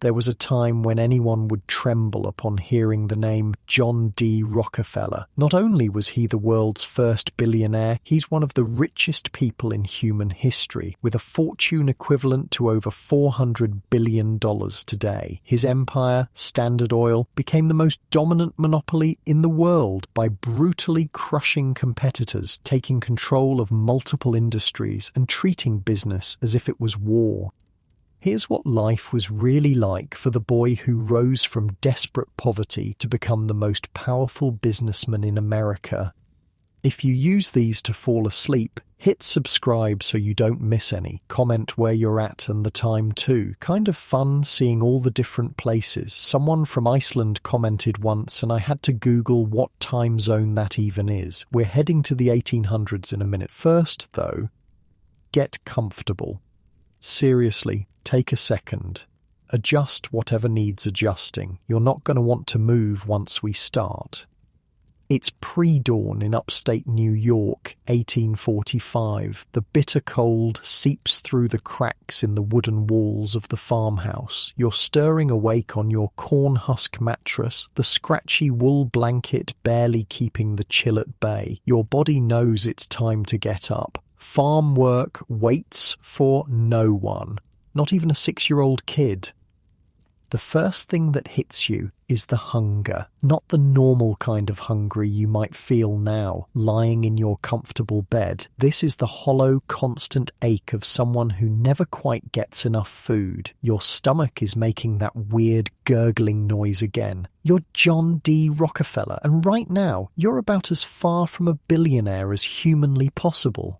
There was a time when anyone would tremble upon hearing the name John D. Rockefeller. Not only was he the world's first billionaire, he's one of the richest people in human history, with a fortune equivalent to over $400 billion today. His empire, Standard Oil, became the most dominant monopoly in the world by brutally crushing competitors, taking control of multiple industries and treating business as if it was war. Here's what life was really like for the boy who rose from desperate poverty to become the most powerful businessman in America. If you use these to fall asleep, hit subscribe so you don't miss any. Comment where you're at and the time too. Kind of fun seeing all the different places. Someone from Iceland commented once and I had to Google what time zone that even is. We're heading to the 1800s in a minute. First, though, get comfortable. Seriously, take a second. Adjust whatever needs adjusting. You're not going to want to move once we start. It's pre-dawn in upstate New York, 1845. The bitter cold seeps through the cracks in the wooden walls of the farmhouse. You're stirring awake on your corn husk mattress, the scratchy wool blanket barely keeping the chill at bay. Your body knows it's time to get up. Farm work waits for no one, not even a 6-year-old kid. The first thing that hits you is the hunger, not the normal kind of hungry you might feel now, lying in your comfortable bed. This is the hollow, constant ache of someone who never quite gets enough food. Your stomach is making that weird gurgling noise again. You're John D. Rockefeller, and right now, you're about as far from a billionaire as humanly possible.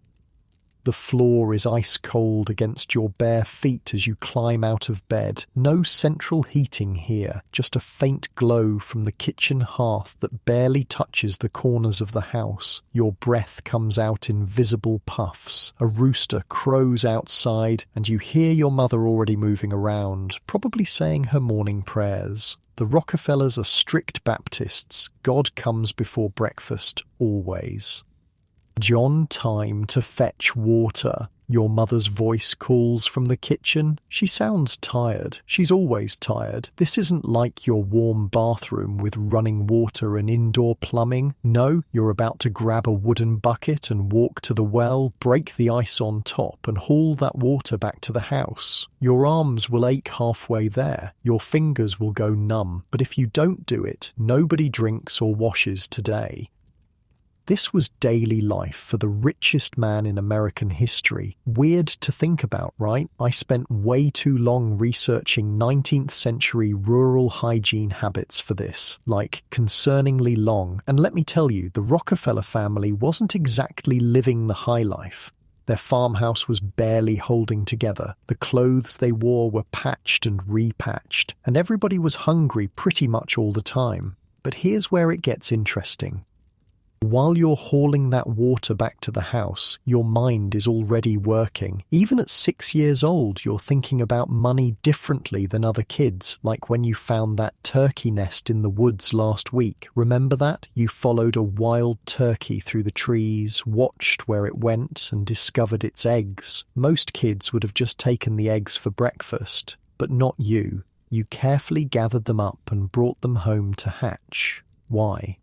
The floor is ice cold against your bare feet as you climb out of bed. No central heating here, just a faint glow from the kitchen hearth that barely touches the corners of the house. Your breath comes out in visible puffs. A rooster crows outside, and you hear your mother already moving around, probably saying her morning prayers. The Rockefellers are strict Baptists. God comes before breakfast, always. John, time to fetch water. Your mother's voice calls from the kitchen. She sounds tired. She's always tired. This isn't like your warm bathroom with running water and indoor plumbing. No, you're about to grab a wooden bucket and walk to the well, break the ice on top and haul that water back to the house. Your arms will ache halfway there. Your fingers will go numb. But if you don't do it, nobody drinks or washes today. This was daily life for the richest man in American history. Weird to think about, right? I spent way too long researching 19th century rural hygiene habits for this, like concerningly long. And let me tell you, the Rockefeller family wasn't exactly living the high life. Their farmhouse was barely holding together. The clothes they wore were patched and repatched, and everybody was hungry pretty much all the time. But here's where it gets interesting. While you're hauling that water back to the house, your mind is already working. Even at 6 years old, you're thinking about money differently than other kids, like when you found that turkey nest in the woods last week. Remember that? You followed a wild turkey through the trees, watched where it went, and discovered its eggs. Most kids would have just taken the eggs for breakfast, but not you. You carefully gathered them up and brought them home to hatch. Why?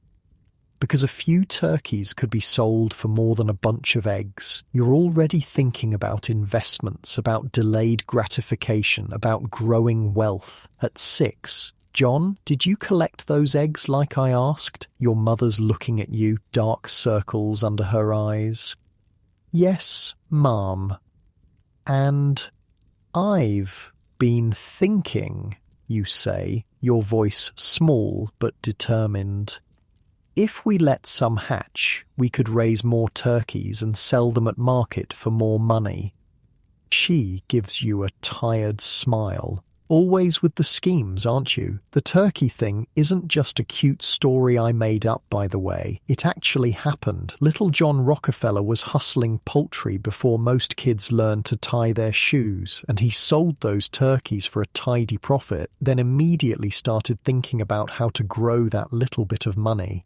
Because a few turkeys could be sold for more than a bunch of eggs. You're already thinking about investments, about delayed gratification, about growing wealth. At 6, John, did you collect those eggs like I asked? Your mother's looking at you, dark circles under her eyes. Yes, Mom. And I've been thinking, you say, your voice small but determined. If we let some hatch, we could raise more turkeys and sell them at market for more money. She gives you a tired smile. Always with the schemes, aren't you? The turkey thing isn't just a cute story I made up, by the way. It actually happened. Little John Rockefeller was hustling poultry before most kids learned to tie their shoes, and he sold those turkeys for a tidy profit, then immediately started thinking about how to grow that little bit of money.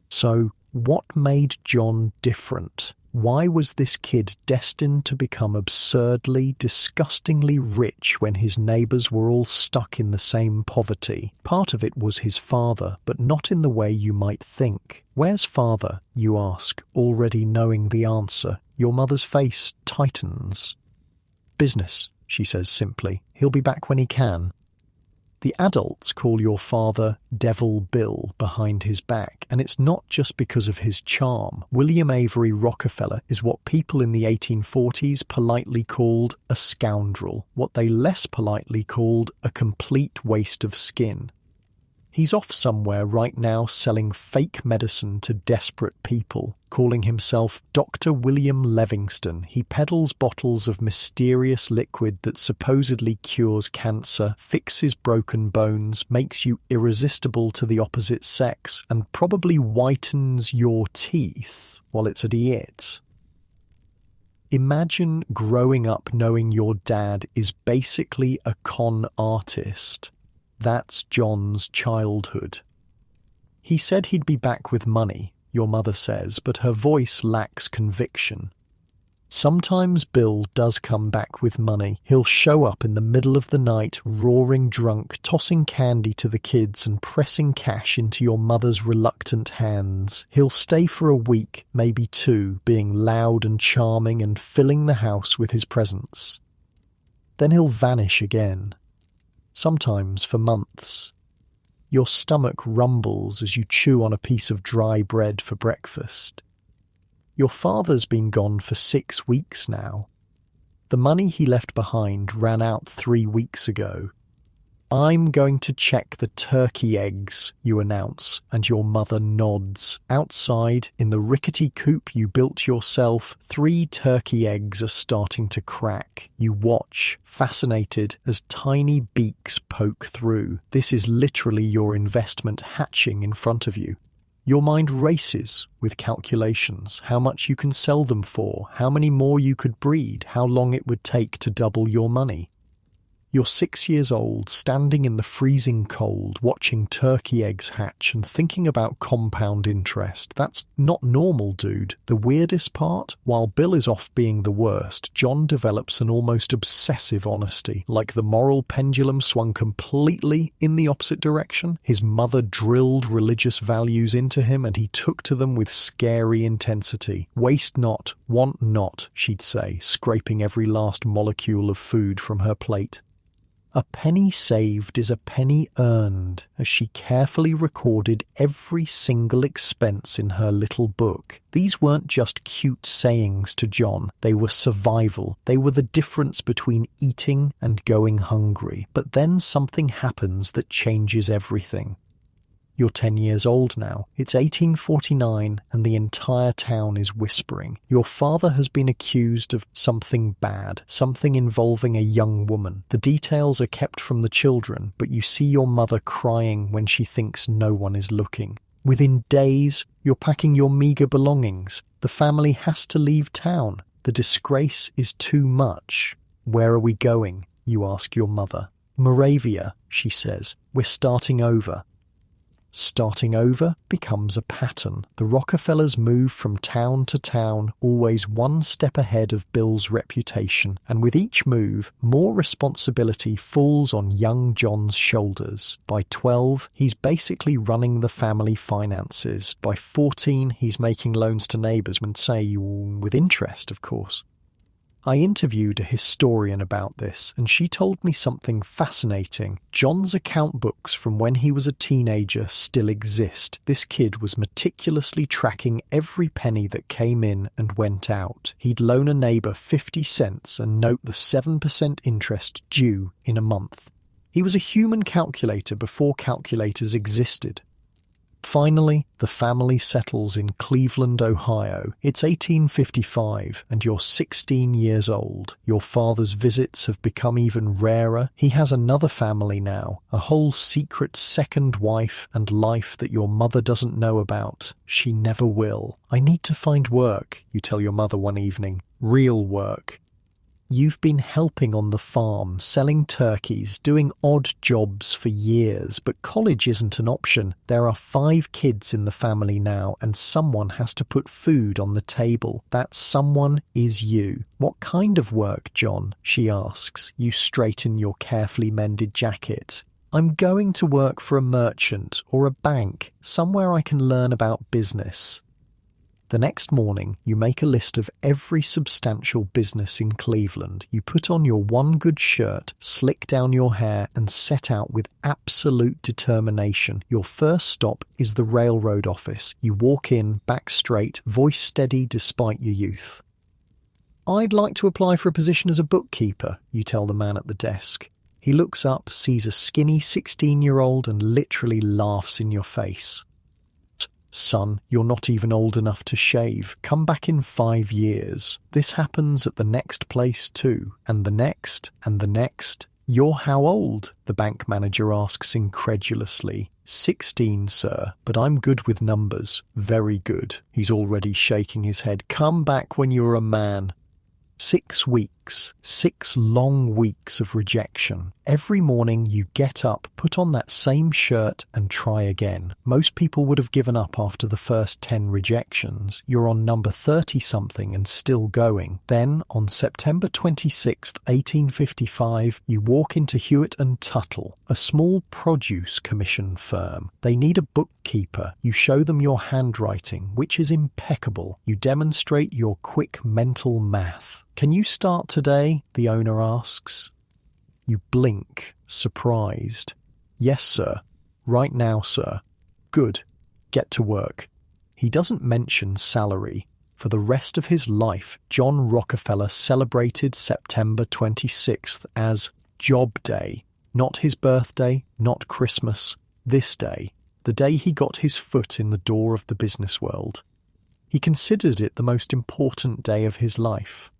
So, what made John different? Why was this kid destined to become absurdly, disgustingly rich when his neighbours were all stuck in the same poverty? Part of it was his father, but not in the way you might think. Where's father, you ask, already knowing the answer. Your mother's face tightens. Business, she says simply. He'll be back when he can. The adults call your father Devil Bill behind his back, and it's not just because of his charm. William Avery Rockefeller is what people in the 1840s politely called a scoundrel, what they less politely called a complete waste of skin. He's off somewhere right now selling fake medicine to desperate people, calling himself Dr. William Livingston. He peddles bottles of mysterious liquid that supposedly cures cancer, fixes broken bones, makes you irresistible to the opposite sex, and probably whitens your teeth while it's at it. Imagine growing up knowing your dad is basically a con artist. That's John's childhood. He said he'd be back with money, your mother says, but her voice lacks conviction. Sometimes Bill does come back with money. He'll show up in the middle of the night, roaring drunk, tossing candy to the kids and pressing cash into your mother's reluctant hands. He'll stay for a week, maybe two, being loud and charming and filling the house with his presence. Then he'll vanish again. Sometimes for months. Your stomach rumbles as you chew on a piece of dry bread for breakfast. Your father's been gone for 6 weeks now. The money he left behind ran out 3 weeks ago. I'm going to check the turkey eggs, you announce, and your mother nods. Outside, in the rickety coop you built yourself, 3 turkey eggs are starting to crack. You watch, fascinated, as tiny beaks poke through. This is literally your investment hatching in front of you. Your mind races with calculations, how much you can sell them for, how many more you could breed, how long it would take to double your money. You're 6 years old, standing in the freezing cold, watching turkey eggs hatch and thinking about compound interest. That's not normal, dude. The weirdest part? While Bill is off being the worst, John develops an almost obsessive honesty, like the moral pendulum swung completely in the opposite direction. His mother drilled religious values into him and he took to them with scary intensity. Waste not, want not, she'd say, scraping every last molecule of food from her plate. A penny saved is a penny earned, as she carefully recorded every single expense in her little book. These weren't just cute sayings to John, they were survival. They were the difference between eating and going hungry. But then something happens that changes everything. You're 10 years old now. It's 1849 and the entire town is whispering. Your father has been accused of something bad, something involving a young woman. The details are kept from the children, but you see your mother crying when she thinks no one is looking. Within days, you're packing your meagre belongings. The family has to leave town. The disgrace is too much. Where are we going? You ask your mother. Moravia, she says. We're starting over. Starting over becomes a pattern. The Rockefellers move from town to town, always one step ahead of Bill's reputation, and with each move, more responsibility falls on young John's shoulders. By 12, he's basically running the family finances. By 14, he's making loans to neighbours, and say, with interest, of course. I interviewed a historian about this, and she told me something fascinating. John's account books from when he was a teenager still exist. This kid was meticulously tracking every penny that came in and went out. He'd loan a neighbour 50 cents and note the 7% interest due in a month. He was a human calculator before calculators existed. Finally, the family settles in Cleveland, Ohio. It's 1855, and you're 16 years old. Your father's visits have become even rarer. He has another family now, a whole secret second wife and life that your mother doesn't know about. She never will. I need to find work, you tell your mother one evening. Real work. You've been helping on the farm, selling turkeys, doing odd jobs for years, but college isn't an option. There are 5 kids in the family now, and someone has to put food on the table. That someone is you. What kind of work, John? She asks. You straighten your carefully mended jacket. I'm going to work for a merchant or a bank, somewhere I can learn about business. The next morning, you make a list of every substantial business in Cleveland. You put on your one good shirt, slick down your hair, and set out with absolute determination. Your first stop is the railroad office. You walk in, back straight, voice steady despite your youth. I'd like to apply for a position as a bookkeeper, you tell the man at the desk. He looks up, sees a skinny 16-year-old and literally laughs in your face. Son, you're not even old enough to shave. Come back in 5 years. This happens at the next place too, and the next, and the next. You're how old? The bank manager asks incredulously. 16, sir, but I'm good with numbers. Very good. He's already shaking his head. Come back when you're a man. 6 weeks, 6 long weeks of rejection. Every morning you get up, put on that same shirt and try again. Most people would have given up after the first 10 rejections. You're on number 30-something and still going. Then, on September 26th, 1855, you walk into Hewitt and Tuttle, a small produce commission firm. They need a bookkeeper. You show them your handwriting, which is impeccable. You demonstrate your quick mental math. Can you start today? The owner asks. You blink, surprised. Yes, sir. Right now, sir. Good. Get to work. He doesn't mention salary. For the rest of his life, John Rockefeller celebrated September 26th as Job Day. Not his birthday, not Christmas. This day, the day he got his foot in the door of the business world. He considered it the most important day of his life.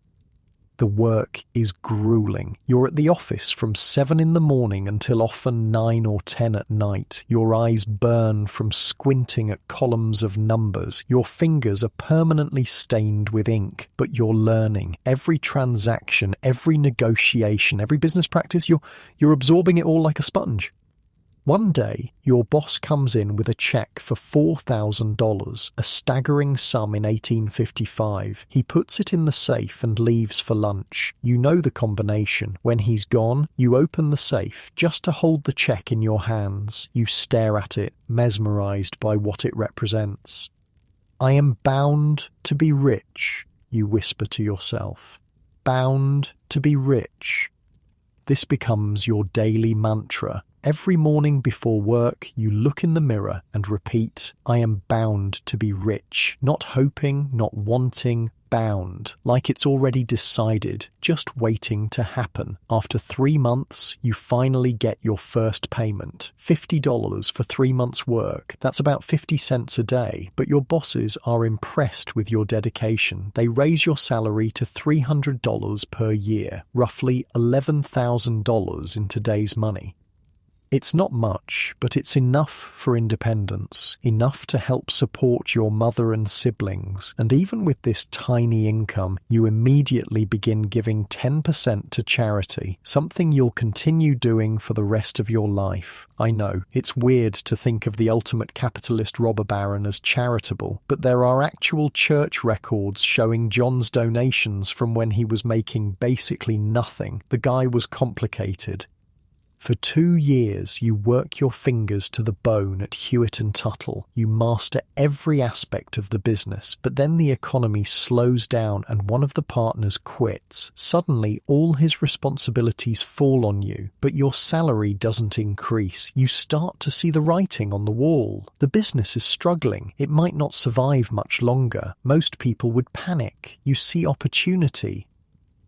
The work is grueling. You're at the office from 7 in the morning until often 9 or 10 at night. Your eyes burn from squinting at columns of numbers. Your fingers are permanently stained with ink, but you're learning. Every transaction, every negotiation, every business practice, you're absorbing it all like a sponge. One day, your boss comes in with a check for $4,000, a staggering sum in 1855. He puts it in the safe and leaves for lunch. You know the combination. When he's gone, you open the safe just to hold the check in your hands. You stare at it, mesmerized by what it represents. I am bound to be rich, you whisper to yourself. Bound to be rich. This becomes your daily mantra. Every morning before work, you look in the mirror and repeat, I am bound to be rich. Not hoping, not wanting, bound. Like it's already decided, just waiting to happen. After 3 months, you finally get your first payment. $50 for 3 months' work. That's about 50 cents a day. But your bosses are impressed with your dedication. They raise your salary to $300 per year, roughly $11,000 in today's money. It's not much, but it's enough for independence, enough to help support your mother and siblings, and even with this tiny income, you immediately begin giving 10% to charity, something you'll continue doing for the rest of your life. I know, it's weird to think of the ultimate capitalist robber baron as charitable, but there are actual church records showing John's donations from when he was making basically nothing. The guy was complicated. For 2 years, you work your fingers to the bone at Hewitt and Tuttle. You master every aspect of the business, but then the economy slows down and one of the partners quits. Suddenly, all his responsibilities fall on you, but your salary doesn't increase. You start to see the writing on the wall. The business is struggling. It might not survive much longer. Most people would panic. You see opportunity.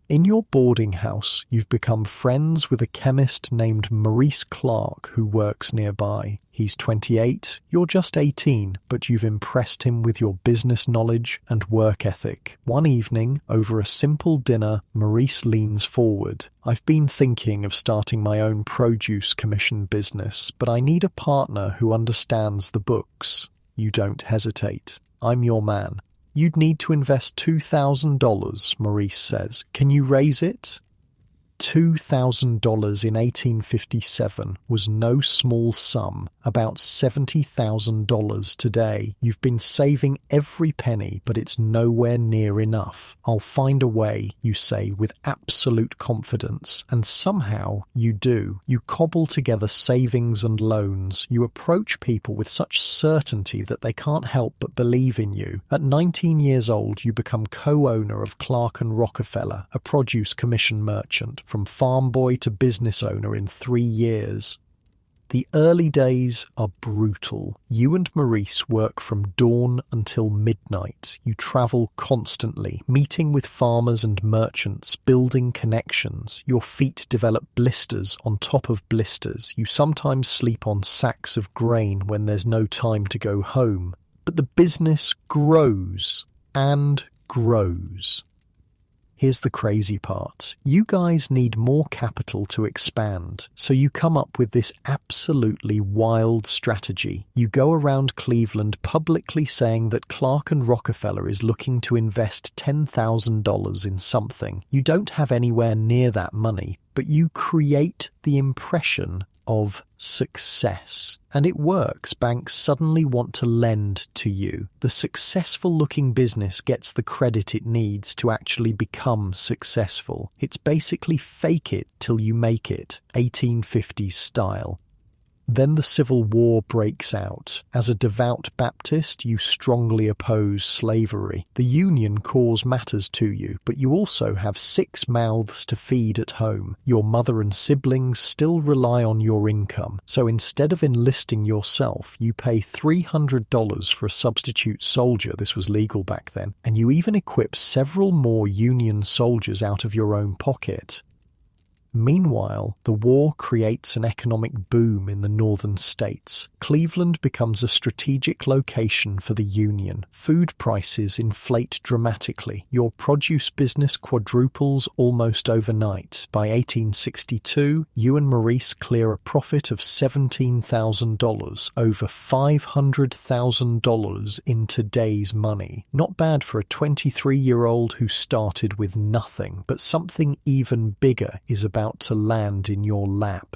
In your boarding house, you've become friends with a chemist named Maurice Clark who works nearby. He's 28, you're just 18, but you've impressed him with your business knowledge and work ethic. One evening, over a simple dinner, Maurice leans forward. I've been thinking of starting my own produce commission business, but I need a partner who understands the books. You don't hesitate. I'm your man. You'd need to invest $2,000, Maurice says. Can you raise it? $2,000 in 1857 was no small sum, about $70,000 today. You've been saving every penny, but it's nowhere near enough. I'll find a way, you say with absolute confidence, and somehow you do. You cobble together savings and loans. You approach people with such certainty that they can't help but believe in you. At 19 years old, you become co-owner of Clark and Rockefeller, a produce commission merchant. From farm boy to business owner in 3 years. The early days are brutal. You and Maurice work from dawn until midnight. You travel constantly, meeting with farmers and merchants, building connections. Your feet develop blisters on top of blisters. You sometimes sleep on sacks of grain when there's no time to go home. But the business grows and grows. Here's the crazy part. You guys need more capital to expand, so you come up with this absolutely wild strategy. You go around Cleveland publicly saying that Clark and Rockefeller is looking to invest $10,000 in something. You don't have anywhere near that money, but you create the impression of success. And it works. Banks suddenly want to lend to you. The successful-looking business gets the credit it needs to actually become successful. It's basically fake it till you make it, 1850s style. Then the Civil War breaks out. As a devout Baptist, you strongly oppose slavery. The Union cause matters to you, but you also have 6 mouths to feed at home. Your mother and siblings still rely on your income, so instead of enlisting yourself, you pay $300 for a substitute soldier. This was legal back then, and you even equip several more Union soldiers out of your own pocket. Meanwhile, the war creates an economic boom in the northern states. Cleveland becomes a strategic location for the Union. Food prices inflate dramatically. Your produce business quadruples almost overnight. By 1862, you and Maurice clear a profit of $17,000, over $500,000 in today's money. Not bad for a 23-year-old who started with nothing, but something even bigger is about to land in your lap.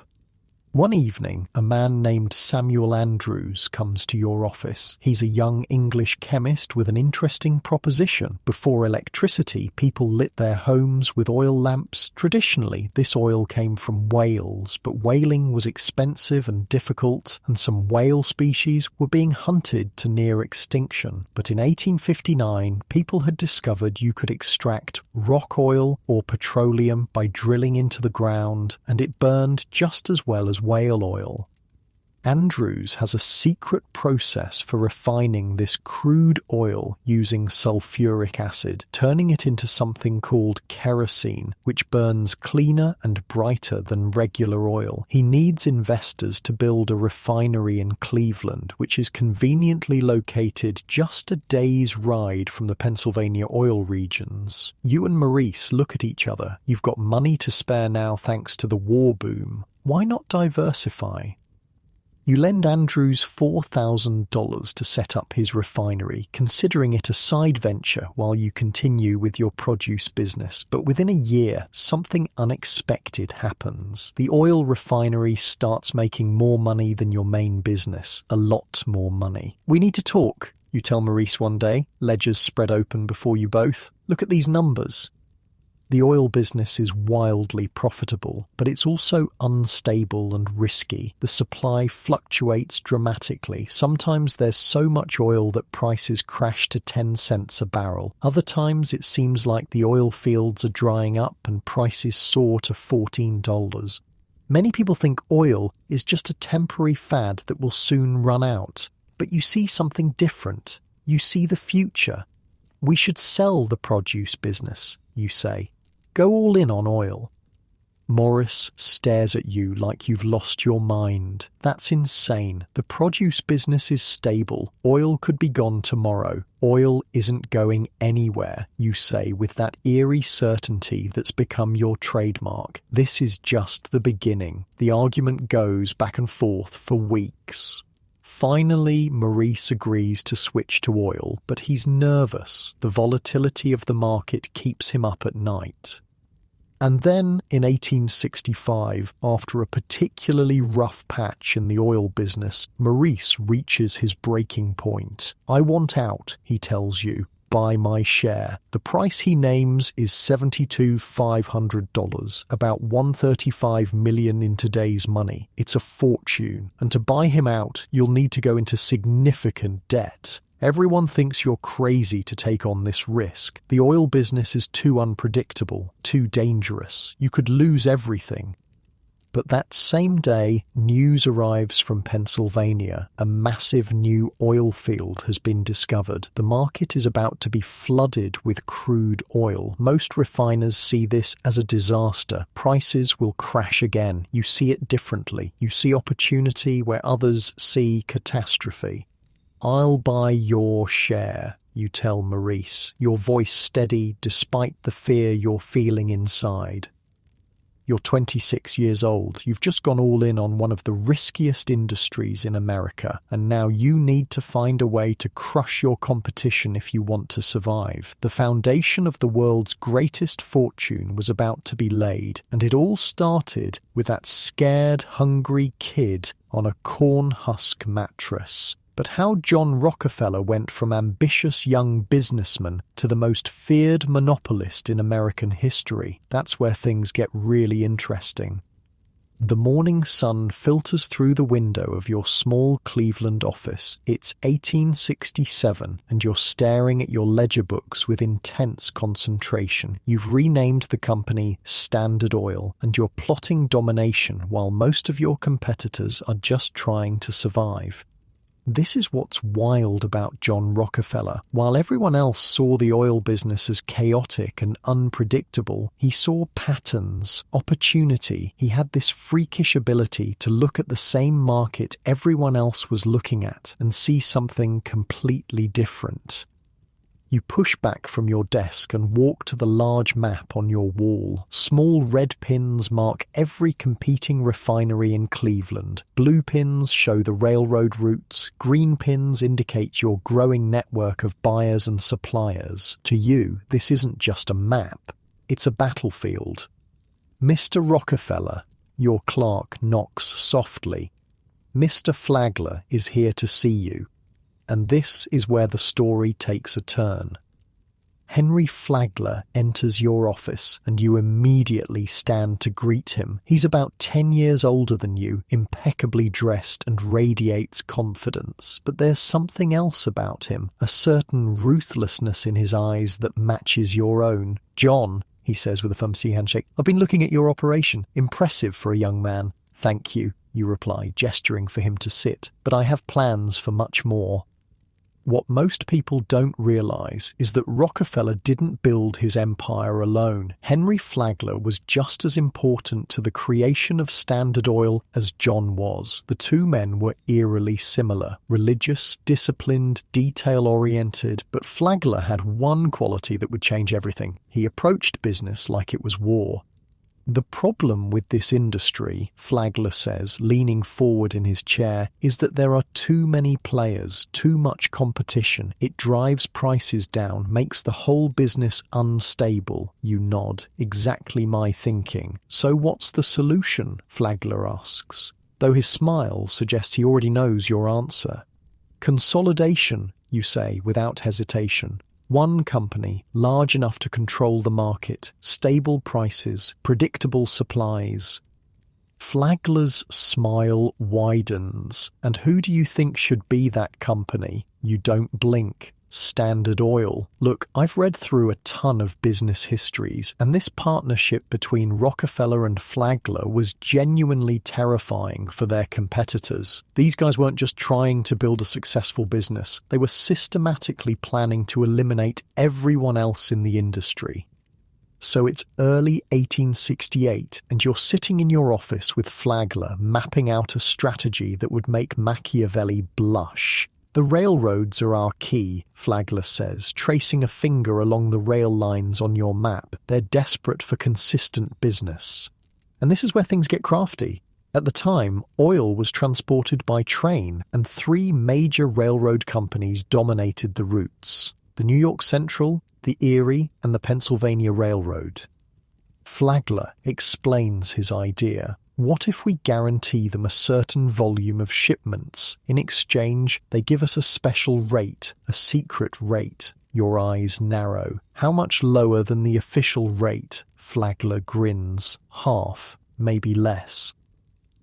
One evening, a man named Samuel Andrews comes to your office. He's a young English chemist with an interesting proposition. Before electricity, people lit their homes with oil lamps. Traditionally, this oil came from whales, but whaling was expensive and difficult, and some whale species were being hunted to near extinction. But in 1859, people had discovered you could extract rock oil or petroleum by drilling into the ground, and it burned just as well as whale oil. Andrews has a secret process for refining this crude oil using sulfuric acid, turning it into something called kerosene, which burns cleaner and brighter than regular oil. He needs investors to build a refinery in Cleveland, which is conveniently located just a day's ride from the Pennsylvania oil regions. You and Maurice look at each other. You've got money to spare now thanks to the war boom. Why not diversify? You lend Andrews $4,000 to set up his refinery, considering it a side venture while you continue with your produce business. But within a year, something unexpected happens. The oil refinery starts making more money than your main business. A lot more money. We need to talk, you tell Maurice one day, ledgers spread open before you both. Look at these numbers. The oil business is wildly profitable, but it's also unstable and risky. The supply fluctuates dramatically. Sometimes there's so much oil that prices crash to 10 cents a barrel. Other times it seems like the oil fields are drying up and prices soar to $14. Many people think oil is just a temporary fad that will soon run out. But you see something different. You see the future. We should sell the produce business, you say. Go all in on oil. Morris stares at you like you've lost your mind. That's insane. The produce business is stable. Oil could be gone tomorrow. Oil isn't going anywhere, you say with that eerie certainty that's become your trademark. This is just the beginning. The argument goes back and forth for weeks. Finally, Maurice agrees to switch to oil, but he's nervous. The volatility of the market keeps him up at night. And then, in 1865, after a particularly rough patch in the oil business, Maurice reaches his breaking point. "I want out," he tells you. "Buy my share." The price he names is $72,500, about $135 million in today's money. It's a fortune, and to buy him out, you'll need to go into significant debt. Everyone thinks you're crazy to take on this risk. The oil business is too unpredictable, too dangerous. You could lose everything. But that same day, news arrives from Pennsylvania. A massive new oil field has been discovered. The market is about to be flooded with crude oil. Most refiners see this as a disaster. Prices will crash again. You see it differently. You see opportunity where others see catastrophe. "I'll buy your share," you tell Maurice, your voice steady despite the fear you're feeling inside. You're 26 years old, you've just gone all in on one of the riskiest industries in America, and now you need to find a way to crush your competition if you want to survive. The foundation of the world's greatest fortune was about to be laid, and it all started with that scared, hungry kid on a corn husk mattress. But how John Rockefeller went from ambitious young businessman to the most feared monopolist in American history, that's where things get really interesting. The morning sun filters through the window of your small Cleveland office. It's 1867, and you're staring at your ledger books with intense concentration. You've renamed the company Standard Oil, and you're plotting domination while most of your competitors are just trying to survive. This is what's wild about John Rockefeller. While everyone else saw the oil business as chaotic and unpredictable, he saw patterns, opportunity. He had this freakish ability to look at the same market everyone else was looking at and see something completely different. You push back from your desk and walk to the large map on your wall. Small red pins mark every competing refinery in Cleveland. Blue pins show the railroad routes. Green pins indicate your growing network of buyers and suppliers. To you, this isn't just a map. It's a battlefield. "Mr. Rockefeller," your clerk knocks softly. "Mr. Flagler is here to see you." And this is where the story takes a turn. Henry Flagler enters your office, and you immediately stand to greet him. He's about 10 years older than you, impeccably dressed, and radiates confidence. But there's something else about him, a certain ruthlessness in his eyes that matches your own. "John," he says with a fancy handshake, "I've been looking at your operation. Impressive for a young man." "Thank you," you reply, gesturing for him to sit. "But I have plans for much more." What most people don't realize is that Rockefeller didn't build his empire alone. Henry Flagler was just as important to the creation of Standard Oil as John was. The two men were eerily similar: religious, disciplined, detail-oriented, but Flagler had one quality that would change everything. He approached business like it was war. "The problem with this industry," Flagler says, leaning forward in his chair, "is that there are too many players, too much competition. It drives prices down, makes the whole business unstable." You nod. "Exactly my thinking." "So what's the solution?" Flagler asks, though his smile suggests he already knows your answer. "Consolidation," you say without hesitation. One company, large enough to control the market, stable prices, predictable supplies. Flagler's smile widens. "And who do you think should be that company?" You don't blink. "Standard Oil." Look, I've read through a ton of business histories, and this partnership between Rockefeller and Flagler was genuinely terrifying for their competitors. These guys weren't just trying to build a successful business, they were systematically planning to eliminate everyone else in the industry. So it's early 1868, and you're sitting in your office with Flagler mapping out a strategy that would make Machiavelli blush. "The railroads are our key," Flagler says, tracing a finger along the rail lines on your map. "They're desperate for consistent business." And this is where things get crafty. At the time, oil was transported by train, and three major railroad companies dominated the routes: the New York Central, the Erie, and the Pennsylvania Railroad. Flagler explains his idea. What if we guarantee them a certain volume of shipments? In exchange, they give us a special rate, a secret rate. Your eyes narrow. How much lower than the official rate? Flagler grins. Half, maybe less.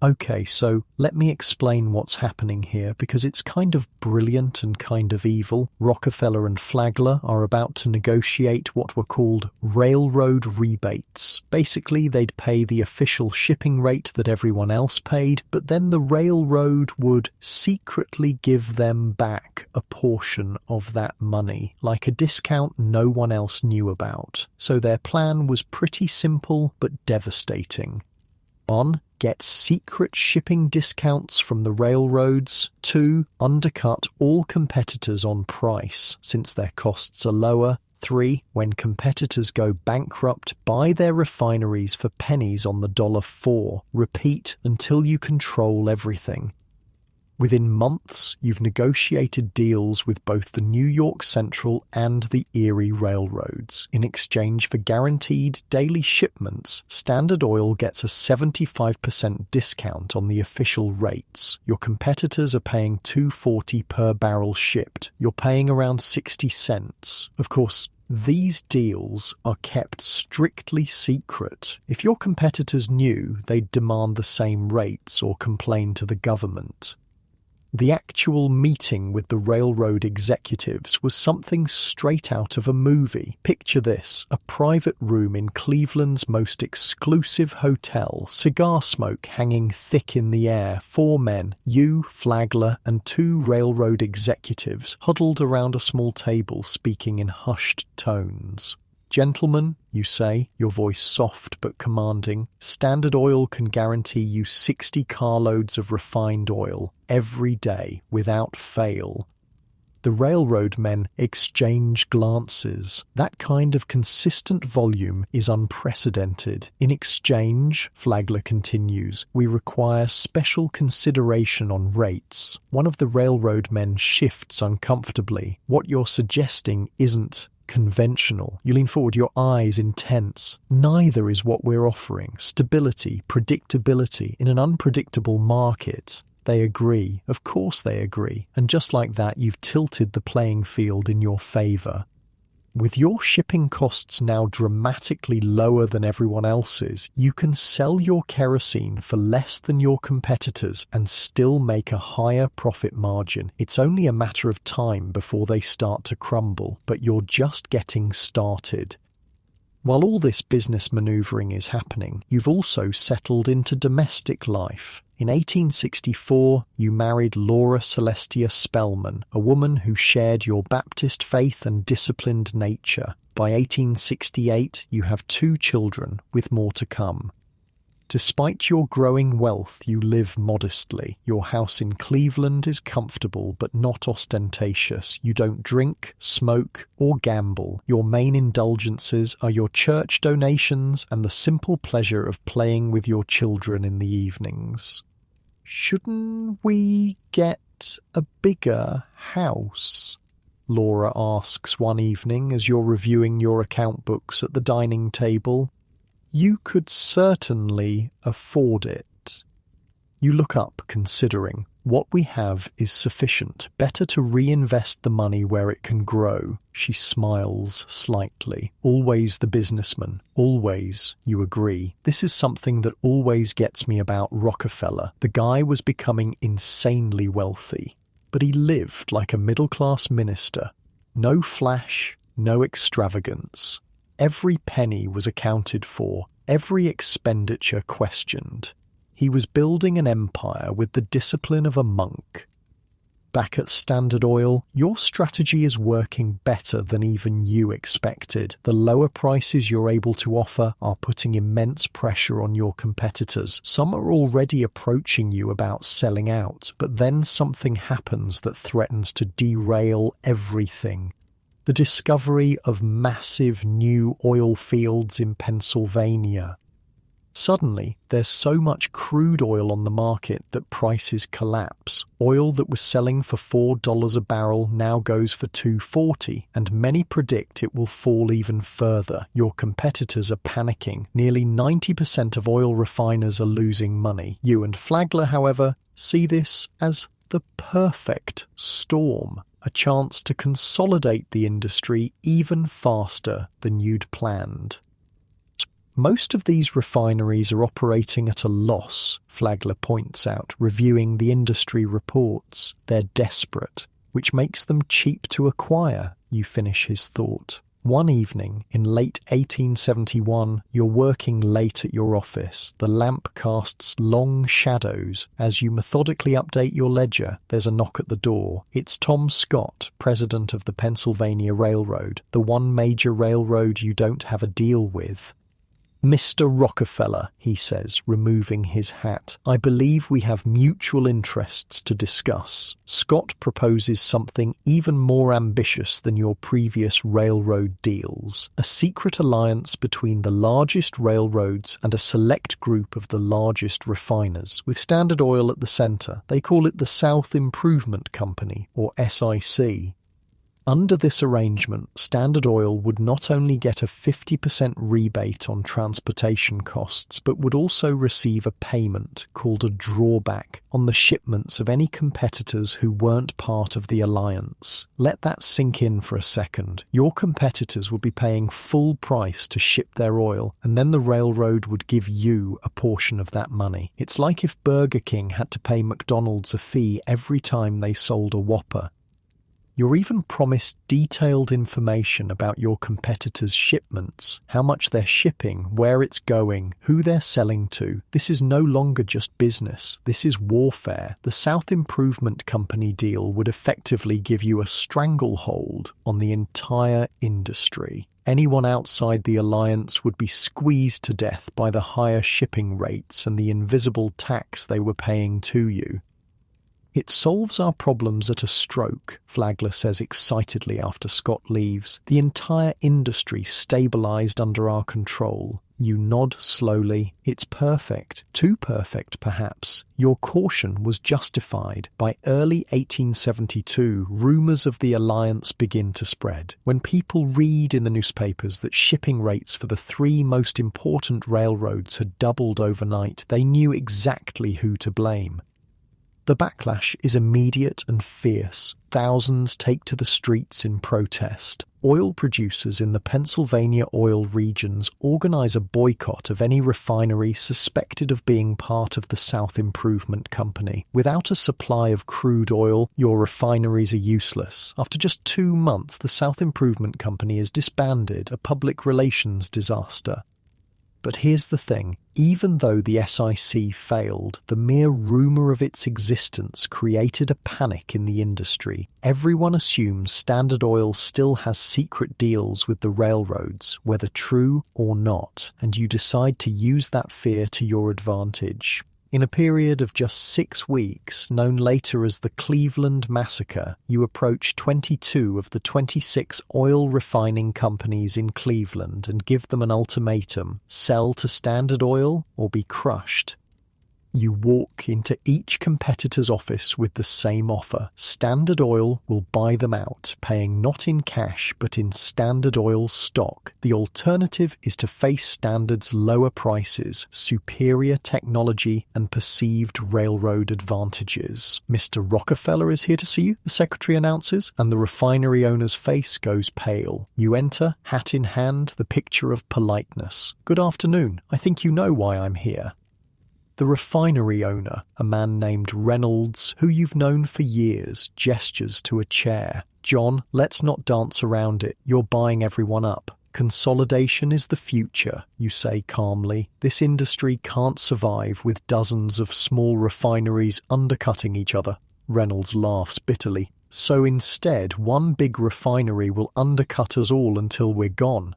Okay, so let me explain what's happening here, because it's kind of brilliant and kind of evil. Rockefeller and Flagler are about to negotiate what were called railroad rebates. Basically, they'd pay the official shipping rate that everyone else paid, but then the railroad would secretly give them back a portion of that money, like a discount no one else knew about. So their plan was pretty simple but devastating. 1. Get secret shipping discounts from the railroads. 2. Undercut all competitors on price, since their costs are lower. 3. When competitors go bankrupt, buy their refineries for pennies on the dollar. 4. Repeat until you control everything. Within months, you've negotiated deals with both the New York Central and the Erie railroads. In exchange for guaranteed daily shipments, Standard Oil gets a 75% discount on the official rates. Your competitors are paying $2.40 per barrel shipped. You're paying around 60 cents. Of course, these deals are kept strictly secret. If your competitors knew, they'd demand the same rates or complain to the government. The actual meeting with the railroad executives was something straight out of a movie. Picture this: a private room in Cleveland's most exclusive hotel, cigar smoke hanging thick in the air, 4 men, you, Flagler, and 2 railroad executives huddled around a small table speaking in hushed tones. Gentlemen, you say, your voice soft but commanding, Standard Oil can guarantee you 60 carloads of refined oil every day without fail. The railroad men exchange glances. That kind of consistent volume is unprecedented. In exchange, Flagler continues, we require special consideration on rates. One of the railroad men shifts uncomfortably. What you're suggesting isn't conventional. You lean forward, your eyes intense. Neither is what we're offering. Stability, predictability in an unpredictable market. They agree. Of course they agree. And just like that, you've tilted the playing field in your favor. With your shipping costs now dramatically lower than everyone else's, you can sell your kerosene for less than your competitors and still make a higher profit margin. It's only a matter of time before they start to crumble, but you're just getting started. While all this business maneuvering is happening, you've also settled into domestic life. In 1864, you married Laura Celestia Spellman, a woman who shared your Baptist faith and disciplined nature. By 1868, you have 2 children, with more to come. Despite your growing wealth, you live modestly. Your house in Cleveland is comfortable but not ostentatious. You don't drink, smoke, or gamble. Your main indulgences are your church donations and the simple pleasure of playing with your children in the evenings. Shouldn't we get a bigger house? Laura asks one evening as you're reviewing your account books at the dining table. You could certainly afford it. You look up, considering. What we have is sufficient. Better to reinvest the money where it can grow. She smiles slightly. Always the businessman. Always, you agree. This is something that always gets me about Rockefeller. The guy was becoming insanely wealthy, but he lived like a middle-class minister. No flash, no extravagance. Every penny was accounted for, every expenditure questioned. He was building an empire with the discipline of a monk. Back at Standard Oil, your strategy is working better than even you expected. The lower prices you're able to offer are putting immense pressure on your competitors. Some are already approaching you about selling out, but then something happens that threatens to derail everything. The discovery of massive new oil fields in Pennsylvania. Suddenly, there's so much crude oil on the market that prices collapse. Oil that was selling for $4 a barrel now goes for $2.40, and many predict it will fall even further. Your competitors are panicking. Nearly 90% of oil refiners are losing money. You and Flagler, however, see this as the perfect storm, a chance to consolidate the industry even faster than you'd planned. Most of these refineries are operating at a loss, Flagler points out, reviewing the industry reports. They're desperate, which makes them cheap to acquire, you finish his thought. One evening, in late 1871, you're working late at your office. The lamp casts long shadows. As you methodically update your ledger, there's a knock at the door. It's Tom Scott, president of the Pennsylvania Railroad, the one major railroad you don't have a deal with. Mr. Rockefeller, he says, removing his hat, I believe we have mutual interests to discuss. Scott proposes something even more ambitious than your previous railroad deals, a secret alliance between the largest railroads and a select group of the largest refiners, with Standard Oil at the center. They call it the South Improvement Company, or SIC. Under this arrangement, Standard Oil would not only get a 50% rebate on transportation costs, but would also receive a payment, called a drawback, on the shipments of any competitors who weren't part of the alliance. Let that sink in for a second. Your competitors would be paying full price to ship their oil, and then the railroad would give you a portion of that money. It's like if Burger King had to pay McDonald's a fee every time they sold a Whopper. You're even promised detailed information about your competitors' shipments, how much they're shipping, where it's going, who they're selling to. This is no longer just business. This is warfare. The South Improvement Company deal would effectively give you a stranglehold on the entire industry. Anyone outside the alliance would be squeezed to death by the higher shipping rates and the invisible tax they were paying to you. It solves our problems at a stroke, Flagler says excitedly after Scott leaves. The entire industry stabilized under our control. You nod slowly. It's perfect. Too perfect, perhaps. Your caution was justified. By early 1872, rumors of the alliance begin to spread. When people read in the newspapers that shipping rates for the three most important railroads had doubled overnight, they knew exactly who to blame. The backlash is immediate and fierce. Thousands take to the streets in protest. Oil producers in the Pennsylvania oil regions organize a boycott of any refinery suspected of being part of the South Improvement Company. Without a supply of crude oil, your refineries are useless. After just 2 months, the South Improvement Company is disbanded, a public relations disaster. But here's the thing, even though the SIC failed, the mere rumour of its existence created a panic in the industry. Everyone assumes Standard Oil still has secret deals with the railroads, whether true or not, and you decide to use that fear to your advantage. In a period of just 6 weeks, known later as the Cleveland Massacre, you approach 22 of the 26 oil refining companies in Cleveland and give them an ultimatum: sell to Standard Oil or be crushed. You walk into each competitor's office with the same offer. Standard Oil will buy them out, paying not in cash but in Standard Oil stock. The alternative is to face Standard's lower prices, superior technology, and perceived railroad advantages. Mr. Rockefeller is here to see you, the secretary announces, and the refinery owner's face goes pale. You enter, hat in hand, the picture of politeness. Good afternoon. I think you know why I'm here. The refinery owner, a man named Reynolds, who you've known for years, gestures to a chair. John, let's not dance around it. You're buying everyone up. Consolidation is the future, you say calmly. This industry can't survive with dozens of small refineries undercutting each other. Reynolds laughs bitterly. So instead, one big refinery will undercut us all until we're gone.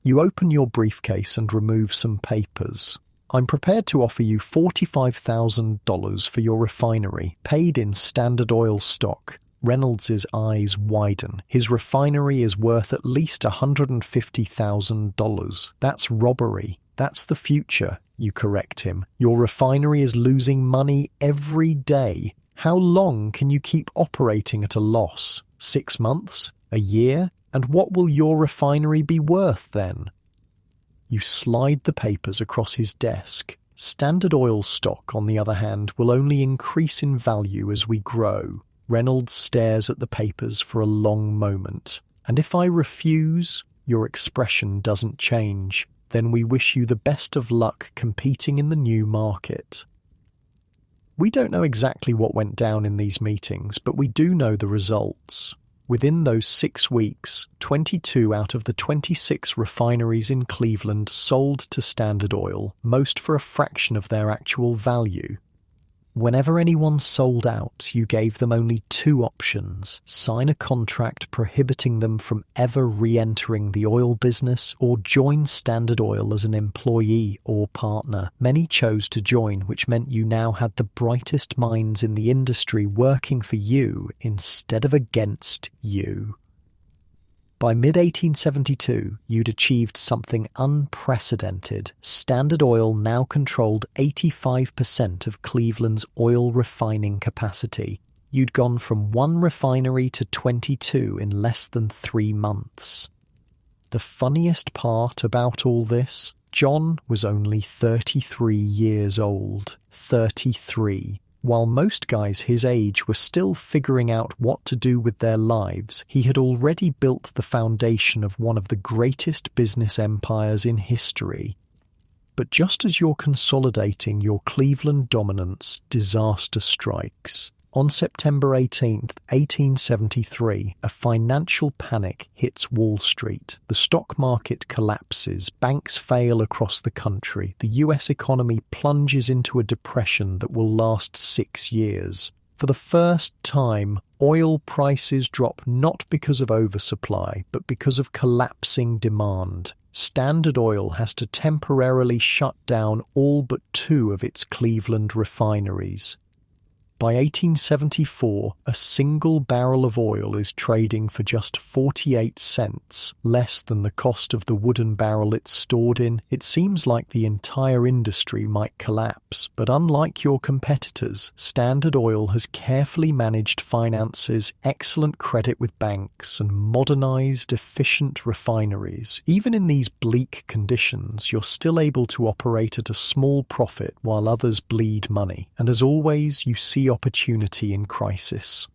You open your briefcase and remove some papers. I'm prepared to offer you $45,000 for your refinery, paid in Standard Oil stock. Reynolds's eyes widen. His refinery is worth at least $150,000. That's robbery. That's the future, you correct him. Your refinery is losing money every day. How long can you keep operating at a loss? 6 months? A year? And what will your refinery be worth then? You slide the papers across his desk. Standard Oil stock, on the other hand, will only increase in value as we grow. Reynolds stares at the papers for a long moment. And if I refuse, your expression doesn't change. Then we wish you the best of luck competing in the new market. We don't know exactly what went down in these meetings, but we do know the results. Within those 6 weeks, 22 out of the 26 refineries in Cleveland sold to Standard Oil, most for a fraction of their actual value. Whenever anyone sold out, you gave them only 2 options: sign a contract prohibiting them from ever re-entering the oil business, or join Standard Oil as an employee or partner. Many chose to join, which meant you now had the brightest minds in the industry working for you instead of against you. By mid-1872, you'd achieved something unprecedented. Standard Oil now controlled 85% of Cleveland's oil refining capacity. You'd gone from 1 refinery to 22 in less than 3 months. The funniest part about all this? John was only 33 years old. 33. While most guys his age were still figuring out what to do with their lives, he had already built the foundation of one of the greatest business empires in history. But just as you're consolidating your Cleveland dominance, disaster strikes. On September 18, 1873, a financial panic hits Wall Street. The stock market collapses, banks fail across the country, the US economy plunges into a depression that will last 6 years. For the first time, oil prices drop not because of oversupply, but because of collapsing demand. Standard Oil has to temporarily shut down all but 2 of its Cleveland refineries. By 1874, a single barrel of oil is trading for just 48 cents, less than the cost of the wooden barrel it's stored in. It seems like the entire industry might collapse, but unlike your competitors, Standard Oil has carefully managed finances, excellent credit with banks, and modernized, efficient refineries. Even in these bleak conditions, you're still able to operate at a small profit while others bleed money. And as always, you see opportunity in crisis.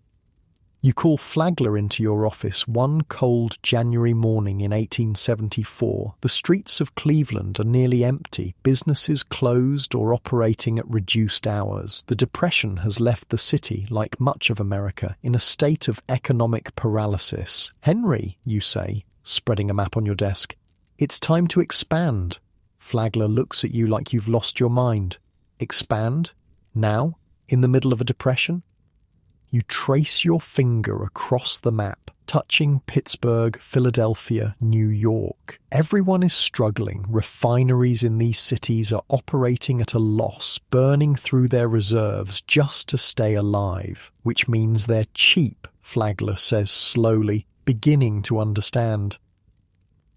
You call Flagler into your office one cold January morning in 1874. The streets of Cleveland are nearly empty, businesses closed or operating at reduced hours. The Depression has left the city, like much of America, in a state of economic paralysis. Henry, you say, spreading a map on your desk, it's time to expand. Flagler looks at you like you've lost your mind. Expand? Now? In the middle of a depression? You trace your finger across the map, touching Pittsburgh, Philadelphia, New York. Everyone is struggling. Refineries in these cities are operating at a loss, burning through their reserves just to stay alive, which means they're cheap, Flagler says slowly, beginning to understand.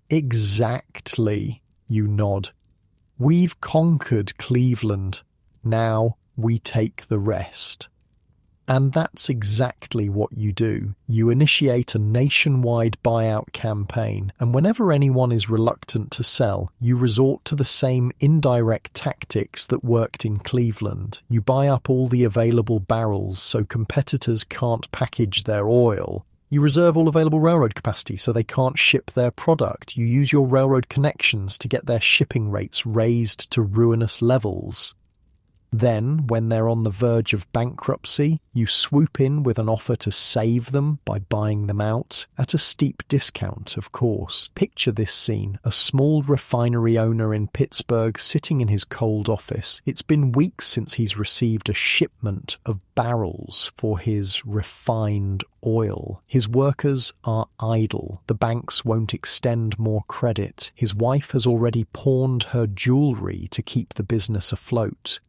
Exactly, you nod. We've conquered Cleveland. Now we take the rest. And that's exactly what you do. You initiate a nationwide buyout campaign, and whenever anyone is reluctant to sell, you resort to the same indirect tactics that worked in Cleveland. You buy up all the available barrels so competitors can't package their oil. You reserve all available railroad capacity so they can't ship their product. You use your railroad connections to get their shipping rates raised to ruinous levels. Then, when they're on the verge of bankruptcy, you swoop in with an offer to save them by buying them out, at a steep discount, of course. Picture this scene, a small refinery owner in Pittsburgh sitting in his cold office. It's been weeks since he's received a shipment of barrels for his refined oil. His workers are idle. The banks won't extend more credit. His wife has already pawned her jewelry to keep the business afloat.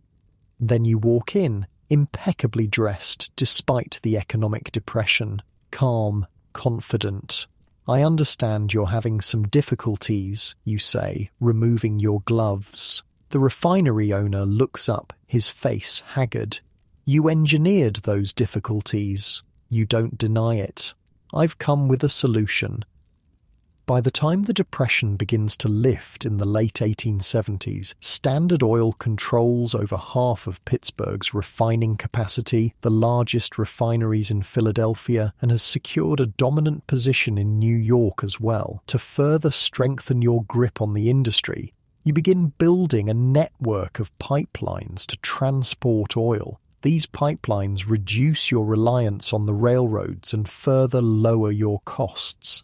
Then you walk in impeccably dressed despite the economic depression, calm, confident. "I understand you're having some difficulties," you say, removing your gloves. The refinery owner looks up, his face haggard. "You engineered those difficulties. You don't deny it. I've come with a solution." By the time the Depression begins to lift in the late 1870s, Standard Oil controls over half of Pittsburgh's refining capacity, the largest refineries in Philadelphia, and has secured a dominant position in New York as well. To further strengthen your grip on the industry, you begin building a network of pipelines to transport oil. These pipelines reduce your reliance on the railroads and further lower your costs.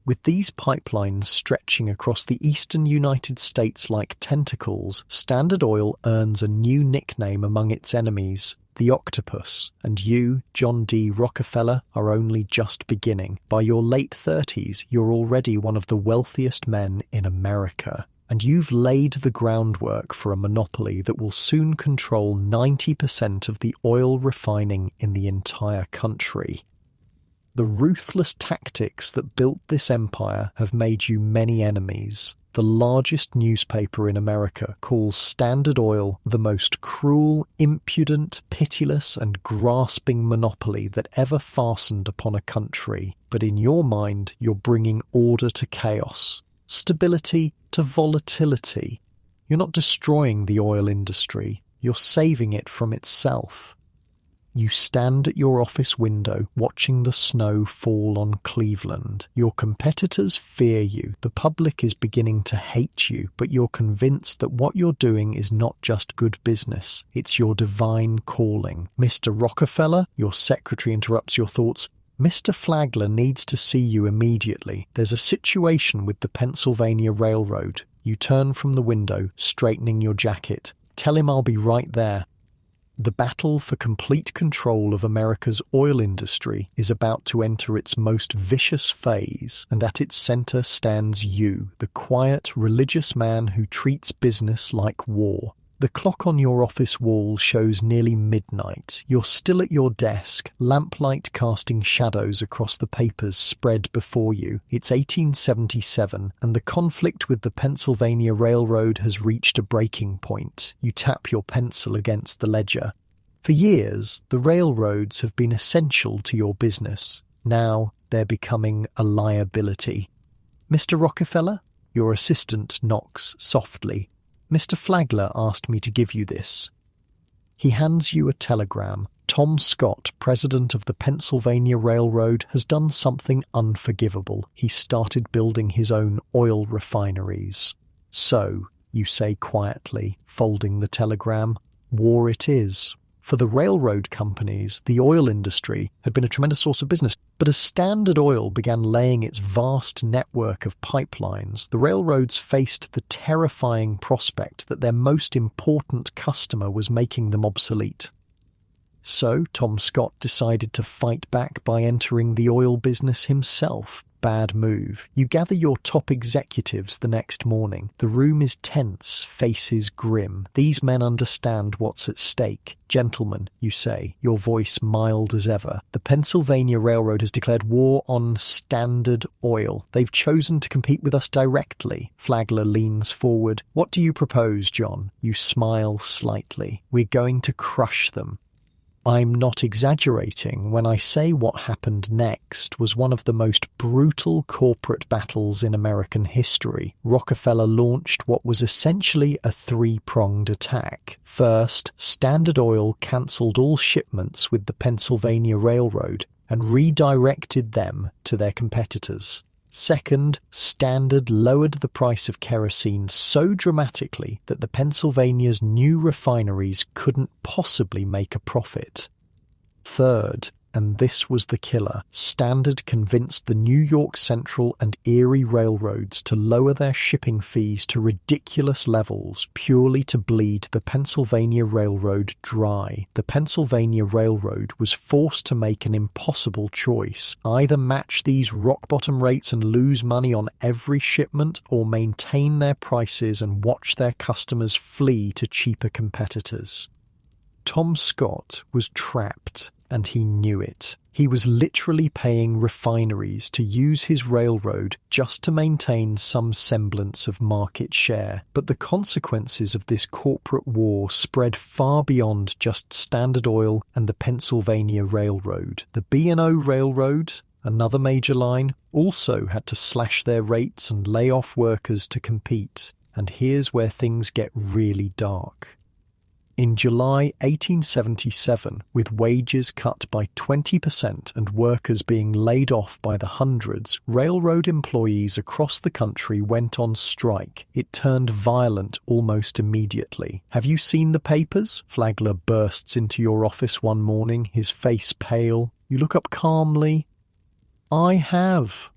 With these pipelines stretching across the eastern United States like tentacles, Standard Oil earns a new nickname among its enemies, the Octopus, and you, John D. Rockefeller, are only just beginning. By your late 30s, you're already one of the wealthiest men in America, and you've laid the groundwork for a monopoly that will soon control 90% of the oil refining in the entire country. The ruthless tactics that built this empire have made you many enemies. The largest newspaper in America calls Standard Oil the most cruel, impudent, pitiless, and grasping monopoly that ever fastened upon a country. But in your mind, you're bringing order to chaos, stability to volatility. You're not destroying the oil industry, you're saving it from itself. You stand at your office window watching the snow fall on Cleveland. Your competitors fear you. The public is beginning to hate you, but you're convinced that what you're doing is not just good business. It's your divine calling. "Mr. Rockefeller," your secretary interrupts your thoughts. "Mr. Flagler needs to see you immediately. There's a situation with the Pennsylvania Railroad." You turn from the window, straightening your jacket. "Tell him I'll be right there." The battle for complete control of America's oil industry is about to enter its most vicious phase, and at its center stands you, the quiet, religious man who treats business like war. The clock on your office wall shows nearly midnight. You're still at your desk, lamplight casting shadows across the papers spread before you. It's 1877, and the conflict with the Pennsylvania Railroad has reached a breaking point. You tap your pencil against the ledger. For years, the railroads have been essential to your business. Now they're becoming a liability. "Mr. Rockefeller?" Your assistant knocks softly. "Mr. Flagler asked me to give you this." He hands you a telegram. Tom Scott, president of the Pennsylvania Railroad, has done something unforgivable. He started building his own oil refineries. "So," you say quietly, folding the telegram, "war it is." For the railroad companies, the oil industry had been a tremendous source of business. But as Standard Oil began laying its vast network of pipelines, the railroads faced the terrifying prospect that their most important customer was making them obsolete. So Tom Scott decided to fight back by entering the oil business himself. Bad move. You gather your top executives the next morning. The room is tense, faces grim. These men understand what's at stake. "Gentlemen," you say, your voice mild as ever, "the Pennsylvania Railroad has declared war on Standard Oil. They've chosen to compete with us directly." Flagler leans forward. "What do you propose, John?" You smile slightly. "We're going to crush them." I'm not exaggerating when I say what happened next was one of the most brutal corporate battles in American history. Rockefeller launched what was essentially a three-pronged attack. First, Standard Oil cancelled all shipments with the Pennsylvania Railroad and redirected them to their competitors. Second, Standard lowered the price of kerosene so dramatically that the Pennsylvania's new refineries couldn't possibly make a profit. Third, and this was the killer, Standard convinced the New York Central and Erie railroads to lower their shipping fees to ridiculous levels purely to bleed the Pennsylvania Railroad dry. The Pennsylvania Railroad was forced to make an impossible choice: either match these rock-bottom rates and lose money on every shipment, or maintain their prices and watch their customers flee to cheaper competitors. Tom Scott was trapped, and he knew it. He was literally paying refineries to use his railroad just to maintain some semblance of market share. But the consequences of this corporate war spread far beyond just Standard Oil and the Pennsylvania Railroad. The B&O Railroad, another major line, also had to slash their rates and lay off workers to compete. And here's where things get really dark. In July 1877, with wages cut by 20% and workers being laid off by the hundreds, railroad employees across the country went on strike. It turned violent almost immediately. Have you seen the papers? Flagler bursts into your office one morning, his face pale. You look up calmly. I have.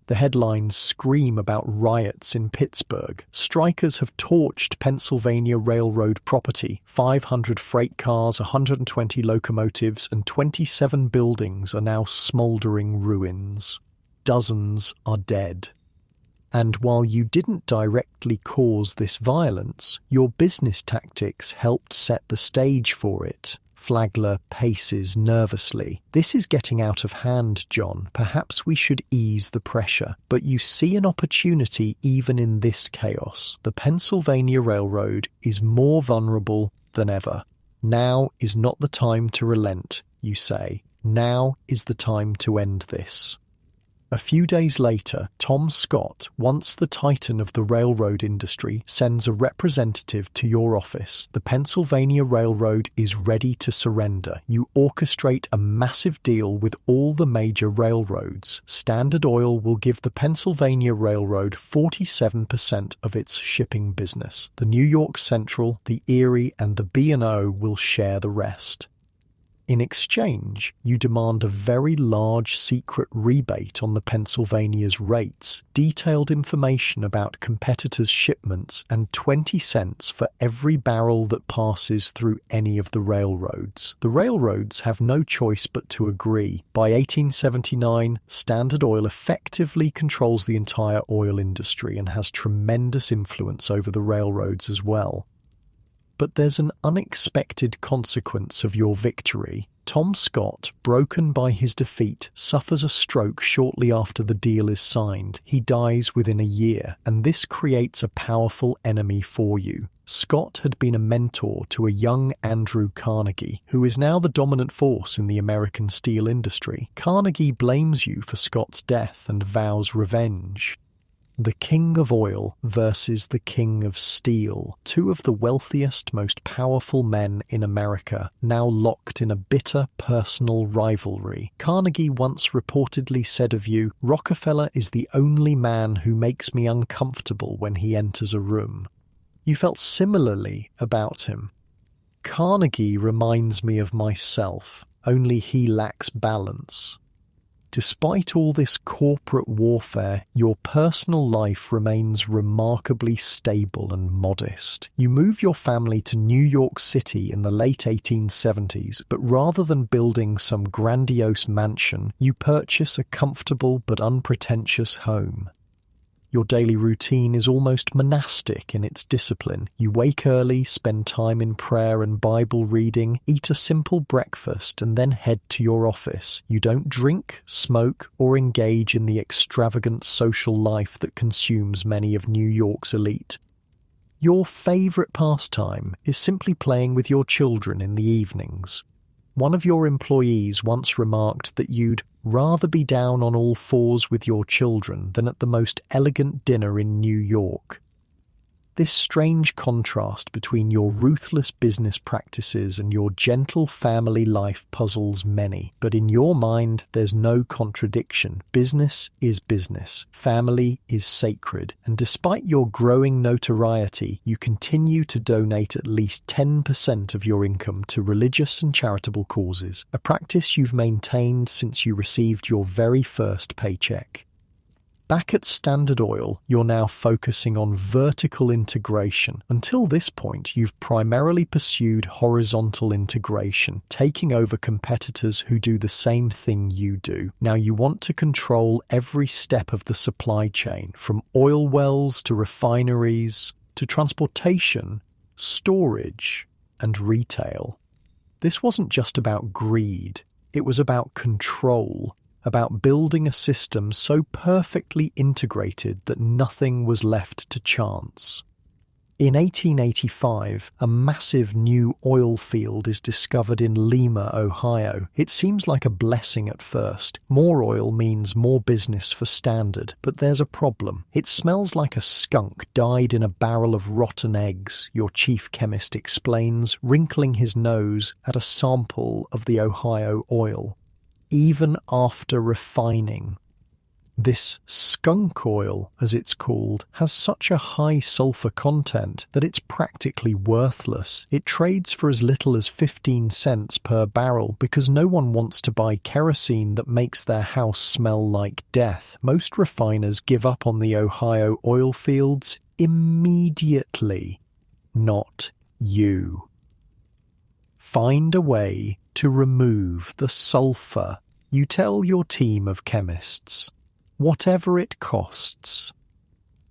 The headlines scream about riots in Pittsburgh. Strikers have torched Pennsylvania Railroad property. 500 freight cars, 120 locomotives, and 27 buildings are now smoldering ruins. Dozens are dead. And while you didn't directly cause this violence, your business tactics helped set the stage for it. Flagler paces nervously. This is getting out of hand, John. Perhaps we should ease the pressure. But you see an opportunity even in this chaos. The Pennsylvania Railroad is more vulnerable than ever. Now is not the time to relent, you say. Now is the time to end this. A few days later, Tom Scott, once the titan of the railroad industry, sends a representative to your office. The Pennsylvania Railroad is ready to surrender. You orchestrate a massive deal with all the major railroads. Standard Oil will give the Pennsylvania Railroad 47% of its shipping business. The New York Central, the Erie, and the B&O will share the rest. In exchange, you demand a very large secret rebate on the Pennsylvania's rates, detailed information about competitors' shipments, and 20 cents for every barrel that passes through any of the railroads. The railroads have no choice but to agree. By 1879, Standard Oil effectively controls the entire oil industry and has tremendous influence over the railroads as well. But there's an unexpected consequence of your victory. Tom Scott, broken by his defeat, suffers a stroke shortly after the deal is signed. He dies within a year, and this creates a powerful enemy for you. Scott had been a mentor to a young Andrew Carnegie, who is now the dominant force in the American steel industry. Carnegie blames you for Scott's death and vows revenge. The King of Oil versus the King of Steel, two of the wealthiest, most powerful men in America, now locked in a bitter personal rivalry. Carnegie once reportedly said of you, "Rockefeller is the only man who makes me uncomfortable when he enters a room." You felt similarly about him. Carnegie reminds me of myself, only he lacks balance. Despite all this corporate warfare, your personal life remains remarkably stable and modest. You move your family to New York City in the late 1870s, but rather than building some grandiose mansion, you purchase a comfortable but unpretentious home. Your daily routine is almost monastic in its discipline. You wake early, spend time in prayer and Bible reading, eat a simple breakfast, and then head to your office. You don't drink, smoke, or engage in the extravagant social life that consumes many of New York's elite. Your favorite pastime is simply playing with your children in the evenings. One of your employees once remarked that you'd rather be down on all fours with your children than at the most elegant dinner in New York. This strange contrast between your ruthless business practices and your gentle family life puzzles many. But in your mind, there's no contradiction. Business is business. Family is sacred. And despite your growing notoriety, you continue to donate at least 10% of your income to religious and charitable causes, a practice you've maintained since you received your very first paycheck. Back at Standard Oil, you're now focusing on vertical integration. Until this point, you've primarily pursued horizontal integration, taking over competitors who do the same thing you do. Now you want to control every step of the supply chain, from oil wells to refineries, to transportation, storage, and retail. This wasn't just about greed, it was about control, about building a system so perfectly integrated that nothing was left to chance. In 1885, a massive new oil field is discovered in Lima, Ohio. It seems like a blessing at first. More oil means more business for Standard, but there's a problem. It smells like a skunk died in a barrel of rotten eggs, your chief chemist explains, wrinkling his nose at a sample of the Ohio oil. Even after refining, this skunk oil, as it's called, has such a high sulfur content that it's practically worthless. It trades for as little as 15 cents per barrel because no one wants to buy kerosene that makes their house smell like death. Most refiners give up on the Ohio oil fields immediately. Not you. Find a way to remove the sulfur, you tell your team of chemists. Whatever it costs.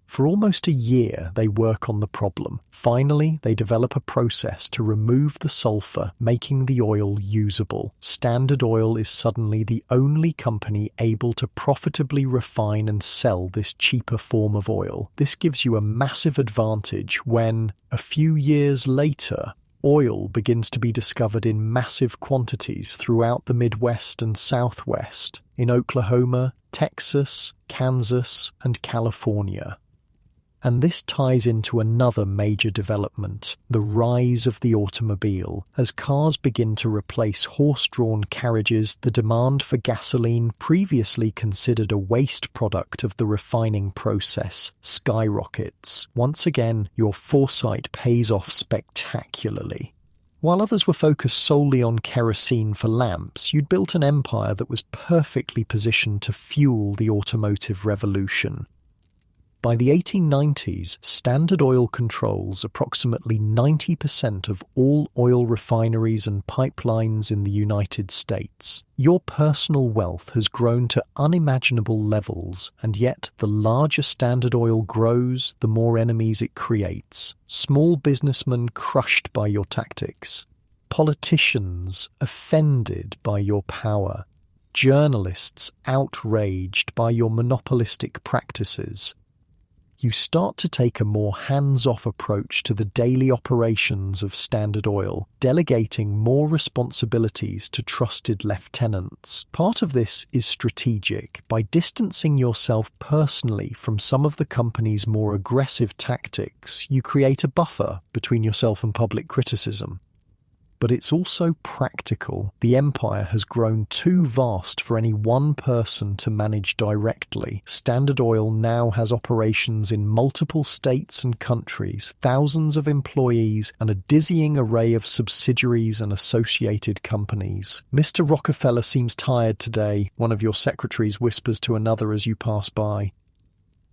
For almost a year, they work on the problem. Finally, they develop a process to remove the sulfur, making the oil usable. Standard Oil is suddenly the only company able to profitably refine and sell this cheaper form of oil. This gives you a massive advantage when, a few years later, oil begins to be discovered in massive quantities throughout the Midwest and Southwest, in Oklahoma, Texas, Kansas, and California. And this ties into another major development, the rise of the automobile. As cars begin to replace horse-drawn carriages, the demand for gasoline, previously considered a waste product of the refining process, skyrockets. Once again, your foresight pays off spectacularly. While others were focused solely on kerosene for lamps, you'd built an empire that was perfectly positioned to fuel the automotive revolution. By the 1890s, Standard Oil controls approximately 90% of all oil refineries and pipelines in the United States. Your personal wealth has grown to unimaginable levels, and yet the larger Standard Oil grows, the more enemies it creates. Small businessmen crushed by your tactics. Politicians offended by your power. Journalists outraged by your monopolistic practices. You start to take a more hands-off approach to the daily operations of Standard Oil, delegating more responsibilities to trusted lieutenants. Part of this is strategic. By distancing yourself personally from some of the company's more aggressive tactics, you create a buffer between yourself and public criticism. But it's also practical. The empire has grown too vast for any one person to manage directly. Standard Oil now has operations in multiple states and countries, thousands of employees, and a dizzying array of subsidiaries and associated companies. "Mr. Rockefeller seems tired today," one of your secretaries whispers to another as you pass by.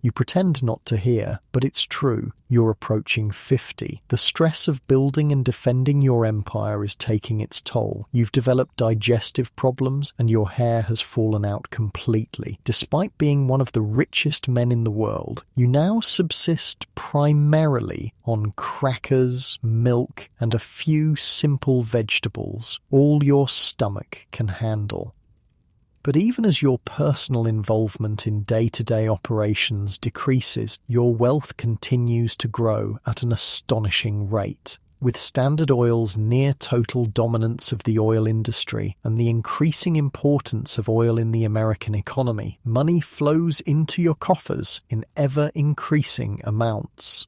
You pretend not to hear, but it's true. You're approaching 50. The stress of building and defending your empire is taking its toll. You've developed digestive problems, and your hair has fallen out completely. Despite being one of the richest men in the world, you now subsist primarily on crackers, milk, and a few simple vegetables, all your stomach can handle. But even as your personal involvement in day-to-day operations decreases, your wealth continues to grow at an astonishing rate. With Standard Oil's near-total dominance of the oil industry and the increasing importance of oil in the American economy, money flows into your coffers in ever-increasing amounts.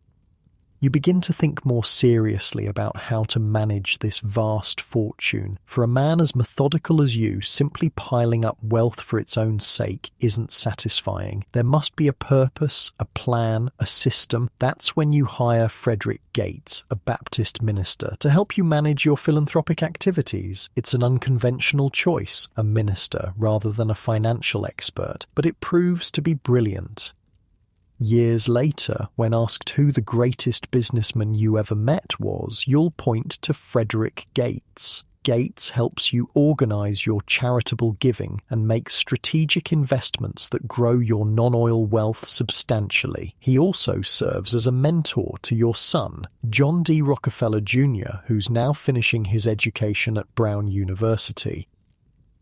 You begin to think more seriously about how to manage this vast fortune. For a man as methodical as you, simply piling up wealth for its own sake isn't satisfying. There must be a purpose, a plan, a system. That's when you hire Frederick Gates, a Baptist minister, to help you manage your philanthropic activities. It's an unconventional choice, a minister rather than a financial expert, but it proves to be brilliant. Years later, when asked who the greatest businessman you ever met was, you'll point to Frederick Gates. Gates helps you organize your charitable giving and make strategic investments that grow your non-oil wealth substantially. He also serves as a mentor to your son, John D. Rockefeller Jr., who's now finishing his education at Brown University.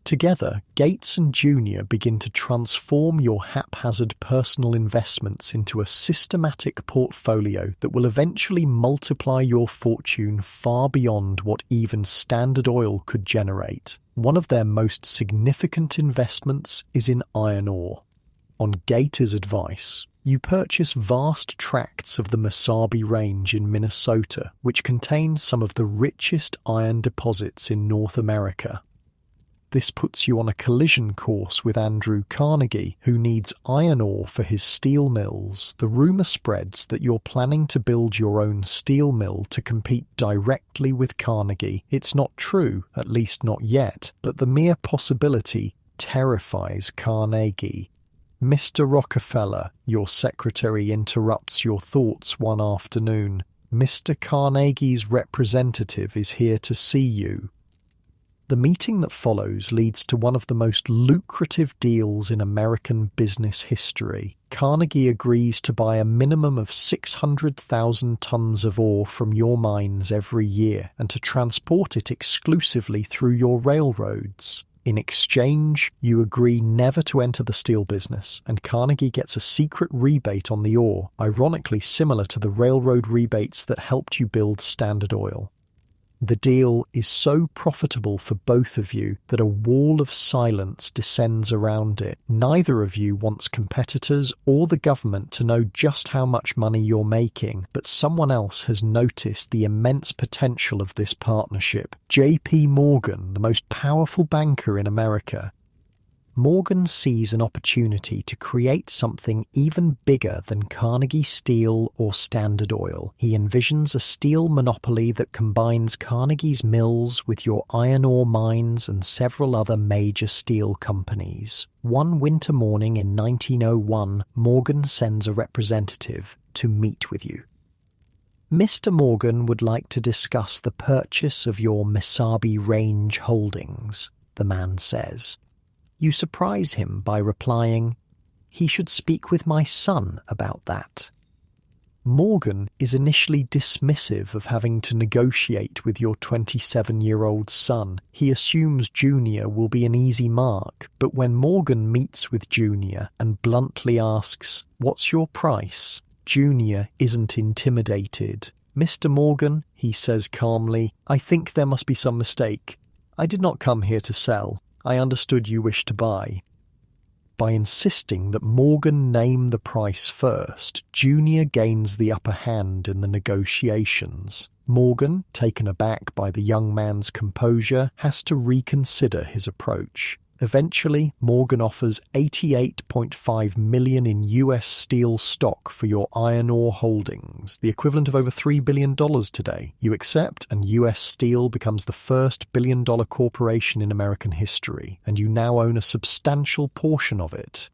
Together, Gates and Jr. begin to transform your haphazard personal investments into a systematic portfolio that will eventually multiply your fortune far beyond what even Standard Oil could generate. One of their most significant investments is in iron ore. On Gates' advice, you purchase vast tracts of the Mesabi Range in Minnesota, which contains some of the richest iron deposits in North America. This puts you on a collision course with Andrew Carnegie, who needs iron ore for his steel mills. The rumor spreads that you're planning to build your own steel mill to compete directly with Carnegie. It's not true, at least not yet, but the mere possibility terrifies Carnegie. Mr. Rockefeller, your secretary interrupts your thoughts one afternoon. Mr. Carnegie's representative is here to see you. The meeting that follows leads to one of the most lucrative deals in American business history. Carnegie agrees to buy a minimum of 600,000 tons of ore from your mines every year and to transport it exclusively through your railroads. In exchange, you agree never to enter the steel business, and Carnegie gets a secret rebate on the ore, ironically similar to the railroad rebates that helped you build Standard Oil. The deal is so profitable for both of you that a wall of silence descends around it. Neither of you wants competitors or the government to know just how much money you're making, but someone else has noticed the immense potential of this partnership. J.P. Morgan, the most powerful banker in America. Morgan sees an opportunity to create something even bigger than Carnegie Steel or Standard Oil. He envisions a steel monopoly that combines Carnegie's mills with your iron ore mines and several other major steel companies. One winter morning in 1901, Morgan sends a representative to meet with you. Mr. Morgan would like to discuss the purchase of your Mesabi Range holdings, the man says. You surprise him by replying, "He should speak with my son about that." Morgan is initially dismissive of having to negotiate with your 27-year-old son. He assumes Junior will be an easy mark, but when Morgan meets with Junior and bluntly asks, "What's your price?" Junior isn't intimidated. "Mr. Morgan," he says calmly, "I think there must be some mistake. I did not come here to sell. I understood you wished to buy." By insisting that Morgan name the price first, Junior gains the upper hand in the negotiations. Morgan, taken aback by the young man's composure, has to reconsider his approach. Eventually, Morgan offers $88.5 million in US steel stock for your iron ore holdings, the equivalent of over $3 billion today. You accept, and US Steel becomes the first billion-dollar corporation in American history, and you now own a substantial portion of it.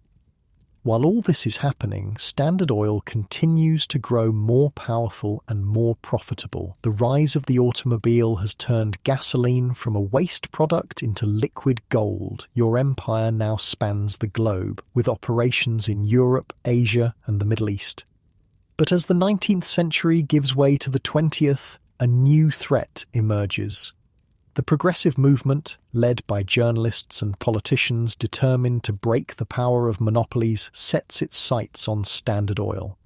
While all this is happening, Standard Oil continues to grow more powerful and more profitable. The rise of the automobile has turned gasoline from a waste product into liquid gold. Your empire now spans the globe, with operations in Europe, Asia, and the Middle East. But as the 19th century gives way to the 20th, a new threat emerges. The progressive movement, led by journalists and politicians determined to break the power of monopolies, sets its sights on Standard Oil.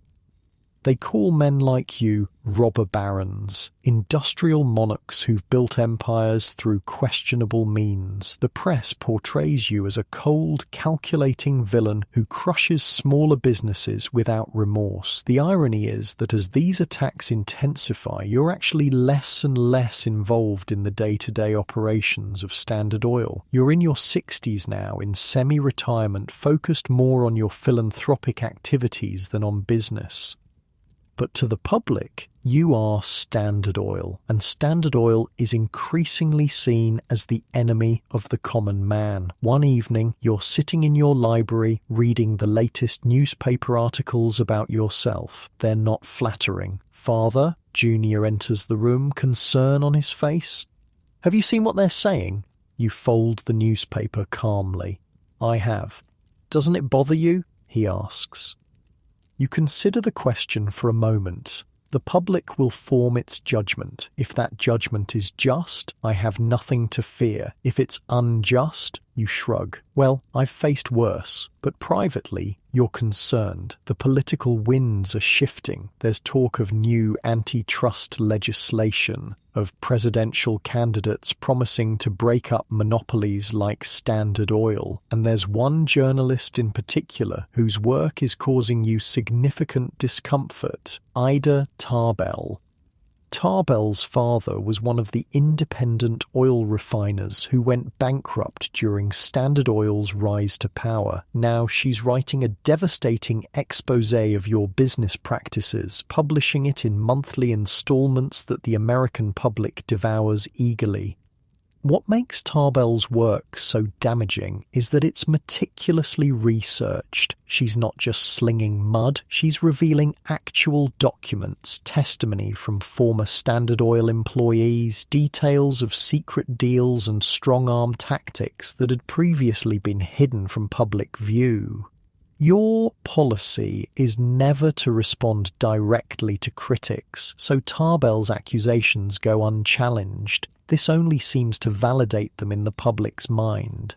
They call men like you robber barons, industrial monarchs who've built empires through questionable means. The press portrays you as a cold, calculating villain who crushes smaller businesses without remorse. The irony is that as these attacks intensify, you're actually less and less involved in the day-to-day operations of Standard Oil. You're in your 60s now, in semi-retirement, focused more on your philanthropic activities than on business. But to the public, you are Standard Oil, and Standard Oil is increasingly seen as the enemy of the common man. One evening, you're sitting in your library reading the latest newspaper articles about yourself. They're not flattering. "Father," Junior enters the room, concern on his face. Have you seen what they're saying? You fold the newspaper calmly. I have. Doesn't it bother you? He asks. You consider the question for a moment. The public will form its judgment. If that judgment is just, I have nothing to fear. If it's unjust, you shrug. Well, I've faced worse. But privately, you're concerned. The political winds are shifting. There's talk of new antitrust legislation, of presidential candidates promising to break up monopolies like Standard Oil. And there's one journalist in particular whose work is causing you significant discomfort, Ida Tarbell. Tarbell's father was one of the independent oil refiners who went bankrupt during Standard Oil's rise to power. Now she's writing a devastating exposé of your business practices, publishing it in monthly installments that the American public devours eagerly. What makes Tarbell's work so damaging is that it's meticulously researched. She's not just slinging mud, she's revealing actual documents, testimony from former Standard Oil employees, details of secret deals and strong-arm tactics that had previously been hidden from public view. Your policy is never to respond directly to critics, so Tarbell's accusations go unchallenged. This only seems to validate them in the public's mind.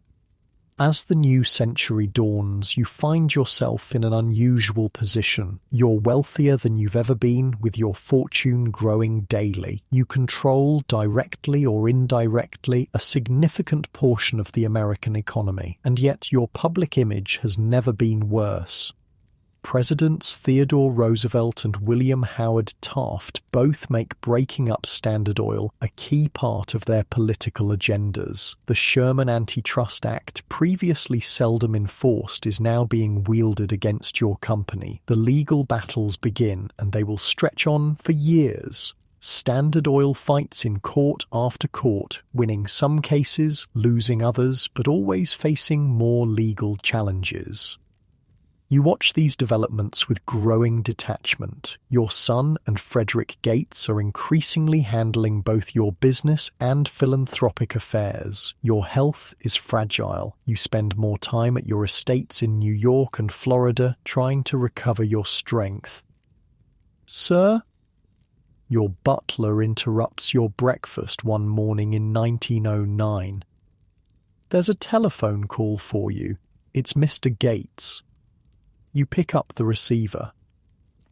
As the new century dawns, you find yourself in an unusual position. You're wealthier than you've ever been, with your fortune growing daily. You control, directly or indirectly, a significant portion of the American economy, and yet your public image has never been worse. Presidents Theodore Roosevelt and William Howard Taft both make breaking up Standard Oil a key part of their political agendas. The Sherman Antitrust Act, previously seldom enforced, is now being wielded against your company. The legal battles begin, and they will stretch on for years. Standard Oil fights in court after court, winning some cases, losing others, but always facing more legal challenges. You watch these developments with growing detachment. Your son and Frederick Gates are increasingly handling both your business and philanthropic affairs. Your health is fragile. You spend more time at your estates in New York and Florida trying to recover your strength. Sir? Your butler interrupts your breakfast one morning in 1909. There's a telephone call for you. It's Mr. Gates. You pick up the receiver.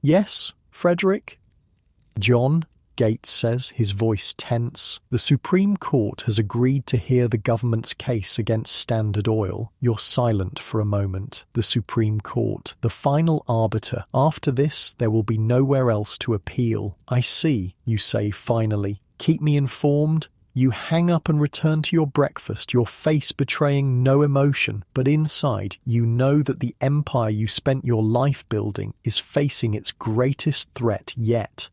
Yes, Frederick? John, Gates says, his voice tense. The Supreme Court has agreed to hear the government's case against Standard Oil. You're silent for a moment. The Supreme Court, the final arbiter. After this, there will be nowhere else to appeal. I see, you say finally. Keep me informed. You hang up and return to your breakfast, your face betraying no emotion, but inside you know that the empire you spent your life building is facing its greatest threat yet.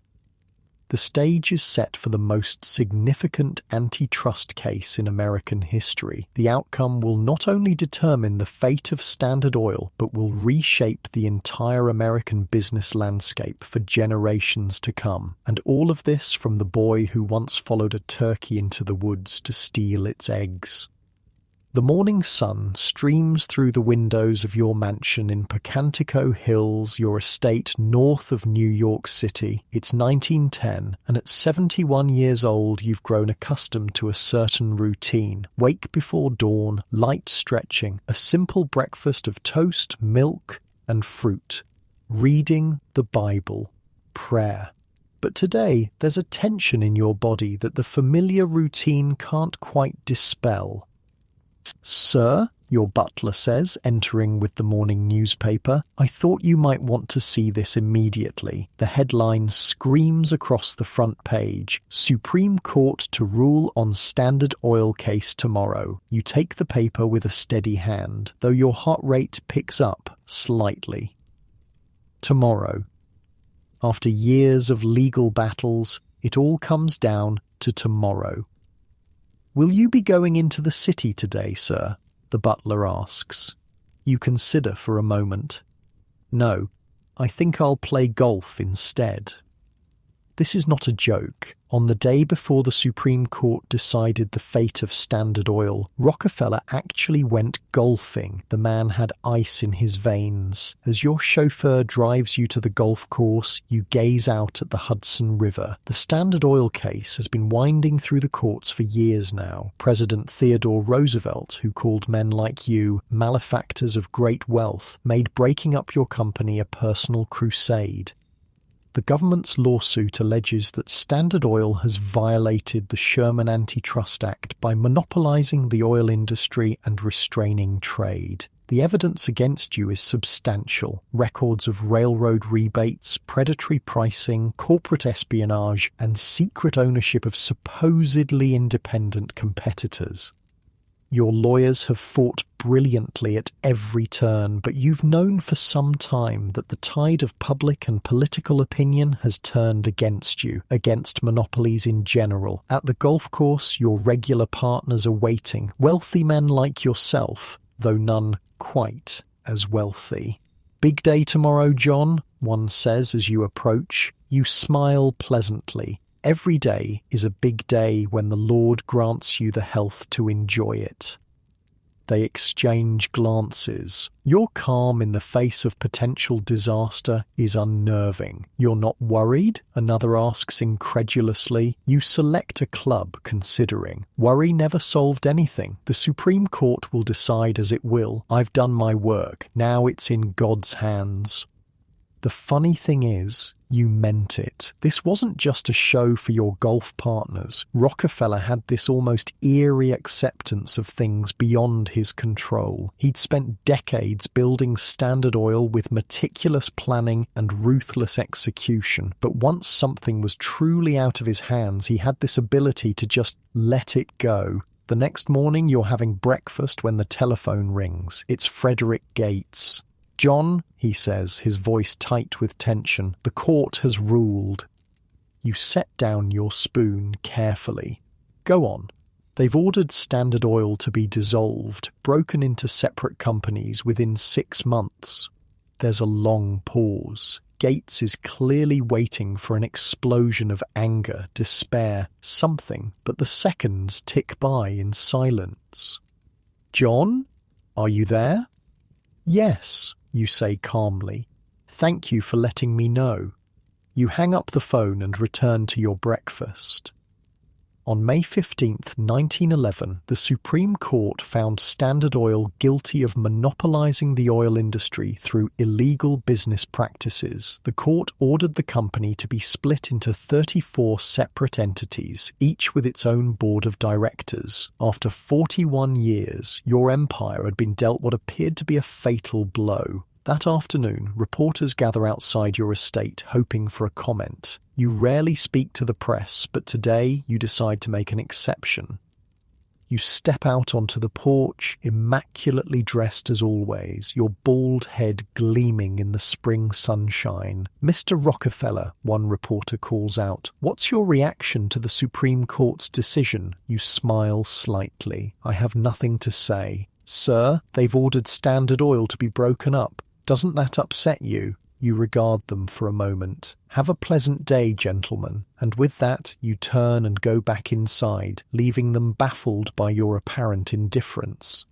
The stage is set for the most significant antitrust case in American history. The outcome will not only determine the fate of Standard Oil, but will reshape the entire American business landscape for generations to come. And all of this from the boy who once followed a turkey into the woods to steal its eggs. The morning sun streams through the windows of your mansion in Pocantico Hills, your estate north of New York City. It's 1910, and at 71 years old you've grown accustomed to a certain routine. Wake before dawn, light stretching, a simple breakfast of toast, milk, and fruit. Reading the Bible. Prayer. But today there's a tension in your body that the familiar routine can't quite dispel. Sir, your butler says, entering with the morning newspaper, I thought you might want to see this immediately. The headline screams across the front page, Supreme Court to rule on Standard Oil case tomorrow. You take the paper with a steady hand, though your heart rate picks up slightly. Tomorrow. After years of legal battles, it all comes down to tomorrow. Will you be going into the city today, sir? The butler asks. You consider for a moment. No, I think I'll play golf instead. This is not a joke. On the day before the Supreme Court decided the fate of Standard Oil, Rockefeller actually went golfing. The man had ice in his veins. As your chauffeur drives you to the golf course, you gaze out at the Hudson River. The Standard Oil case has been winding through the courts for years now. President Theodore Roosevelt, who called men like you malefactors of great wealth, made breaking up your company a personal crusade. The government's lawsuit alleges that Standard Oil has violated the Sherman Antitrust Act by monopolizing the oil industry and restraining trade. The evidence against you is substantial. Records of railroad rebates, predatory pricing, corporate espionage, and secret ownership of supposedly independent competitors. Your lawyers have fought brilliantly at every turn, but you've known for some time that the tide of public and political opinion has turned against you, against monopolies in general. At the golf course, your regular partners are waiting, wealthy men like yourself, though none quite as wealthy. "Big day tomorrow, John," one says as you approach. You smile pleasantly. Every day is a big day when the Lord grants you the health to enjoy it. They exchange glances. Your calm in the face of potential disaster is unnerving. "You're not worried?" another asks incredulously. You select a club, considering. Worry never solved anything. The Supreme Court will decide as it will. I've done my work. Now it's in God's hands. The funny thing is, you meant it. This wasn't just a show for your golf partners. Rockefeller had this almost eerie acceptance of things beyond his control. He'd spent decades building Standard Oil with meticulous planning and ruthless execution. But once something was truly out of his hands, he had this ability to just let it go. The next morning, you're having breakfast when the telephone rings. It's Frederick Gates. "John," he says, his voice tight with tension, "the court has ruled." You set down your spoon carefully. "Go on." "They've ordered Standard Oil to be dissolved, broken into separate companies within 6 months. There's a long pause. Gates is clearly waiting for an explosion of anger, despair, something, but the seconds tick by in silence. "John, are you there?" "Yes," you say calmly. "Thank you for letting me know." You hang up the phone and return to your breakfast. On May 15th, 1911, the Supreme Court found Standard Oil guilty of monopolizing the oil industry through illegal business practices. The court ordered the company to be split into 34 separate entities, each with its own board of directors. After 41 years, your empire had been dealt what appeared to be a fatal blow. That afternoon, reporters gather outside your estate, hoping for a comment. You rarely speak to the press, but today you decide to make an exception. You step out onto the porch, immaculately dressed as always, your bald head gleaming in the spring sunshine. "Mr. Rockefeller," one reporter calls out, "what's your reaction to the Supreme Court's decision?" You smile slightly. "I have nothing to say." "Sir, they've ordered Standard Oil to be broken up. Doesn't that upset you?" You regard them for a moment. "Have a pleasant day, gentlemen." And with that, you turn and go back inside, leaving them baffled by your apparent indifference.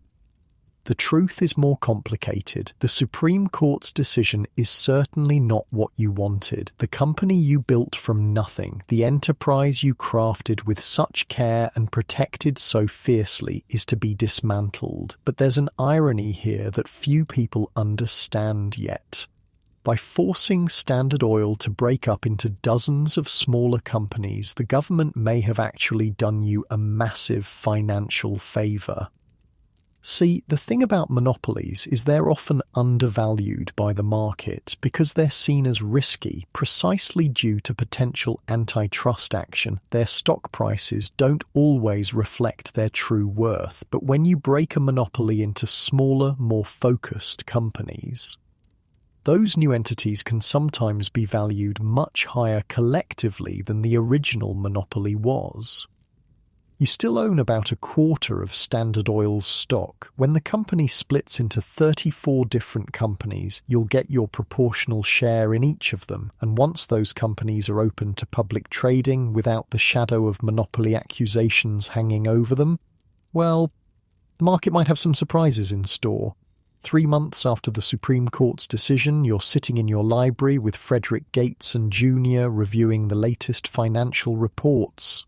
The truth is more complicated. The Supreme Court's decision is certainly not what you wanted. The company you built from nothing, the enterprise you crafted with such care and protected so fiercely, is to be dismantled. But there's an irony here that few people understand yet. By forcing Standard Oil to break up into dozens of smaller companies, the government may have actually done you a massive financial favor. See, the thing about monopolies is they're often undervalued by the market because they're seen as risky, precisely due to potential antitrust action. Their stock prices don't always reflect their true worth, but when you break a monopoly into smaller, more focused companies, those new entities can sometimes be valued much higher collectively than the original monopoly was. You still own about a quarter of Standard Oil's stock. When the company splits into 34 different companies, you'll get your proportional share in each of them. And once those companies are open to public trading without the shadow of monopoly accusations hanging over them, well, the market might have some surprises in store. 3 months after the Supreme Court's decision, you're sitting in your library with Frederick Gates and Jr. reviewing the latest financial reports.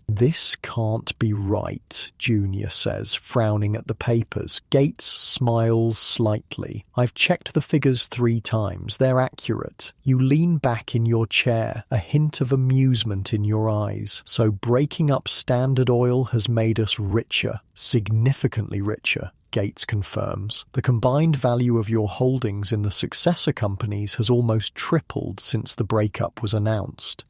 "This can't be right," Junior says, frowning at the papers. Gates smiles slightly. "I've checked the figures 3 times. They're accurate." You lean back in your chair, a hint of amusement in your eyes. "So breaking up Standard Oil has made us richer, significantly richer," Gates confirms. "The combined value of your holdings in the successor companies has almost tripled since the breakup was announced."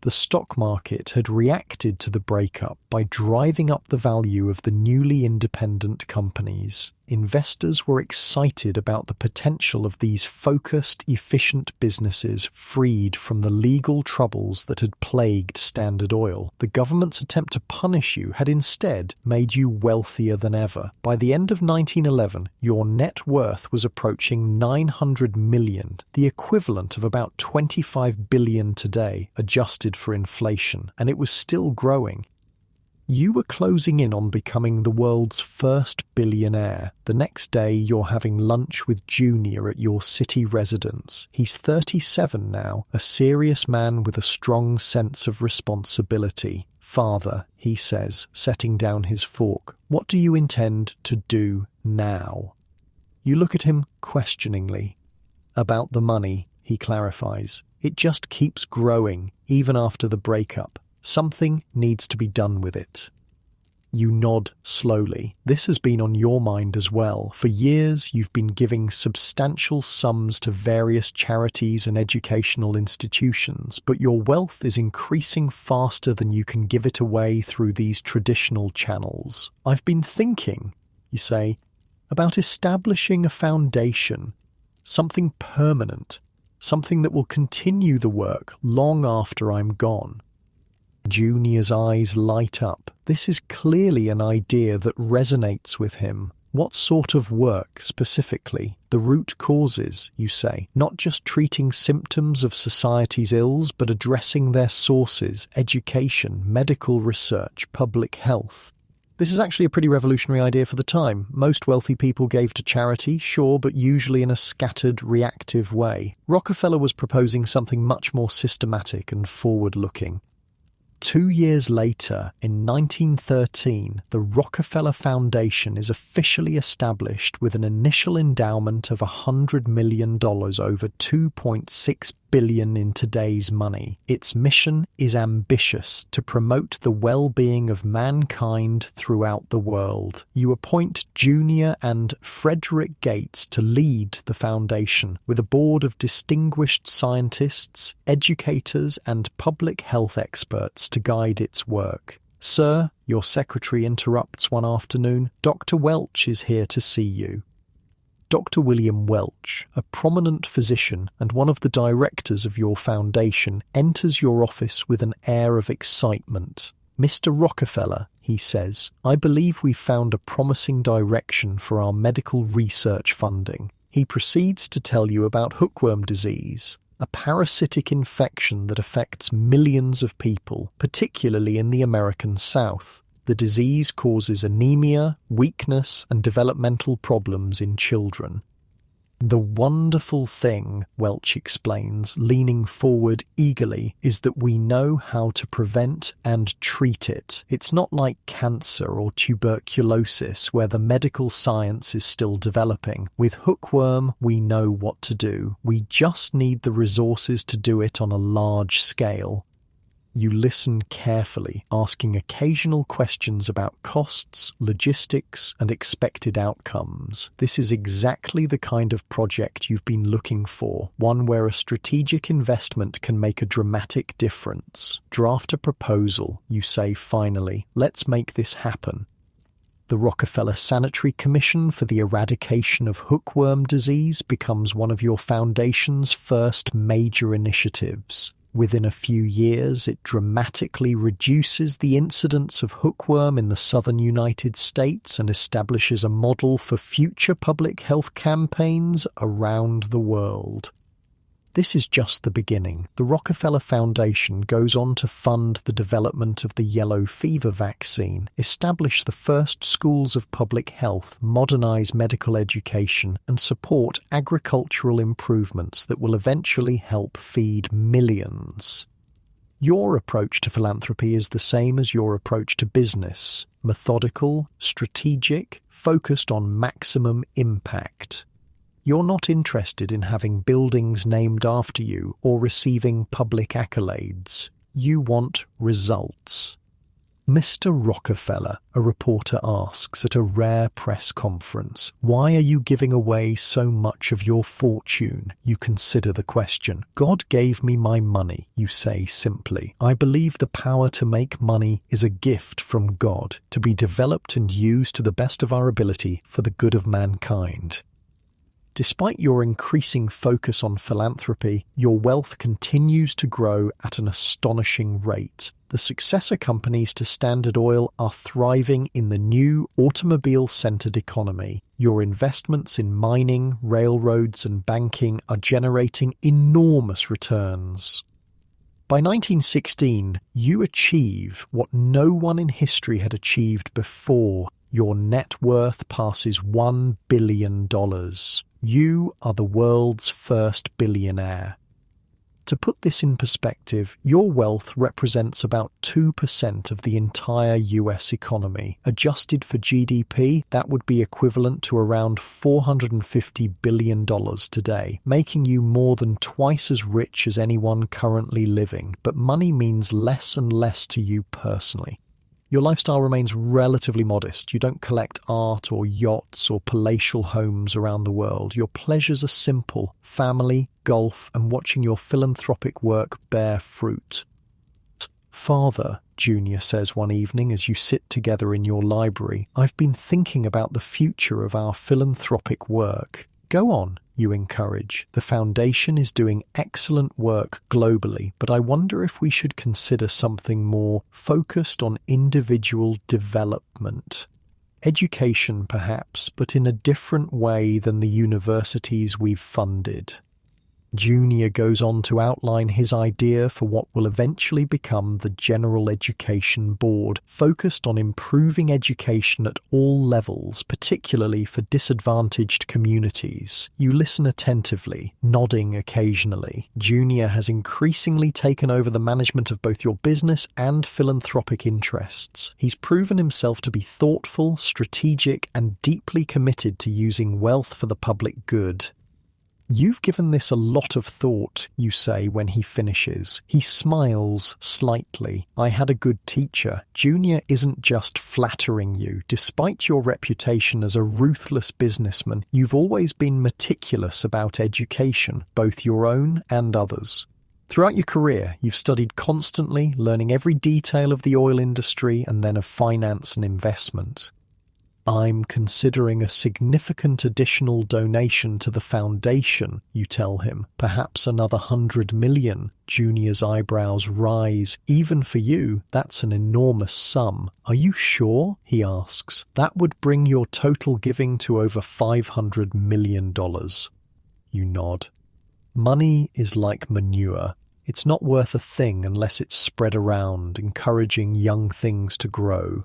The stock market had reacted to the breakup by driving up the value of the newly independent companies. Investors were excited about the potential of these focused, efficient businesses freed from the legal troubles that had plagued Standard Oil. The government's attempt to punish you had instead made you wealthier than ever. By the end of 1911, your net worth was approaching $900 million, the equivalent of about $25 billion today, adjusted for inflation, and it was still growing. You were closing in on becoming the world's first billionaire. The next day, you're having lunch with Junior at your city residence. He's 37 now, a serious man with a strong sense of responsibility. "Father," he says, setting down his fork, "what do you intend to do now?" You look at him questioningly. "About the money," he clarifies. "It just keeps growing, even after the breakup. Something needs to be done with it." You nod slowly. This has been on your mind as well. For years, you've been giving substantial sums to various charities and educational institutions, but your wealth is increasing faster than you can give it away through these traditional channels. "I've been thinking," you say, "about establishing a foundation, something permanent, something that will continue the work long after I'm gone." Junior's eyes light up. This is clearly an idea that resonates with him. "What sort of work, specifically?" "The root causes," you say, "not just treating symptoms of society's ills, but addressing their sources, education, medical research, public health." This is actually a pretty revolutionary idea for the time. Most wealthy people gave to charity, sure, but usually in a scattered, reactive way. Rockefeller was proposing something much more systematic and forward-looking. 2 years later, in 1913, the Rockefeller Foundation is officially established with an initial endowment of $100 million over $2.6 billion in today's money. Its mission is ambitious: to promote the well-being of mankind throughout the world. You appoint Junior and Frederick Gates to lead the foundation, with a board of distinguished scientists, educators, and public health experts to guide its work. "Sir," your secretary interrupts one afternoon, "Dr. Welch is here to see you." Dr. William Welch, a prominent physician and one of the directors of your foundation, enters your office with an air of excitement. "Mr. Rockefeller," he says, "I believe we've found a promising direction for our medical research funding." He proceeds to tell you about hookworm disease, a parasitic infection that affects millions of people, particularly in the American South. The disease causes anemia, weakness, and developmental problems in children. "The wonderful thing," Welch explains, leaning forward eagerly, "is that we know how to prevent and treat it. It's not like cancer or tuberculosis, where the medical science is still developing. With hookworm, we know what to do. We just need the resources to do it on a large scale." You listen carefully, asking occasional questions about costs, logistics, and expected outcomes. This is exactly the kind of project you've been looking for, one where a strategic investment can make a dramatic difference. "Draft a proposal," you say finally. "Let's make this happen." The Rockefeller Sanitary Commission for the Eradication of Hookworm Disease becomes one of your foundation's first major initiatives. Within a few years, it dramatically reduces the incidence of hookworm in the southern United States and establishes a model for future public health campaigns around the world. This is just the beginning. The Rockefeller Foundation goes on to fund the development of the yellow fever vaccine, establish the first schools of public health, modernize medical education, and support agricultural improvements that will eventually help feed millions. Your approach to philanthropy is the same as your approach to business: methodical, strategic, focused on maximum impact. You're not interested in having buildings named after you or receiving public accolades. You want results. Mr. Rockefeller, a reporter asks at a rare press conference, why are you giving away so much of your fortune? You consider the question. God gave me my money, you say simply. I believe the power to make money is a gift from God, to be developed and used to the best of our ability for the good of mankind. Despite your increasing focus on philanthropy, your wealth continues to grow at an astonishing rate. The successor companies to Standard Oil are thriving in the new automobile-centered economy. Your investments in mining, railroads, and banking are generating enormous returns. By 1916, you achieve what no one in history had achieved before. Your net worth passes $1 billion. You are the world's first billionaire. To put this in perspective, your wealth represents about 2% of the entire US economy. Adjusted for GDP, that would be equivalent to around $450 billion today, making you more than twice as rich as anyone currently living. But money means less and less to you personally. Your lifestyle remains relatively modest. You don't collect art or yachts or palatial homes around the world. Your pleasures are simple: family, golf, and watching your philanthropic work bear fruit. Father, Junior says one evening as you sit together in your library, I've been thinking about the future of our philanthropic work. Go on, you encourage. The foundation is doing excellent work globally, but I wonder if we should consider something more focused on individual development. Education, perhaps, but in a different way than the universities we've funded. Junior goes on to outline his idea for what will eventually become the General Education Board, focused on improving education at all levels, particularly for disadvantaged communities. You listen attentively, nodding occasionally. Junior has increasingly taken over the management of both your business and philanthropic interests. He's proven himself to be thoughtful, strategic, and deeply committed to using wealth for the public good. You've given this a lot of thought, you say when he finishes. He smiles slightly. I had a good teacher. Junior isn't just flattering you. Despite your reputation as a ruthless businessman, you've always been meticulous about education, both your own and others. Throughout your career, you've studied constantly, learning every detail of the oil industry and then of finance and investment. I'm considering a significant additional donation to the foundation, you tell him. Perhaps another $100 million. Junior's eyebrows rise. Even for you, that's an enormous sum. Are you sure? He asks. That would bring your total giving to over $500 million. You nod. Money is like manure. It's not worth a thing unless it's spread around, encouraging young things to grow.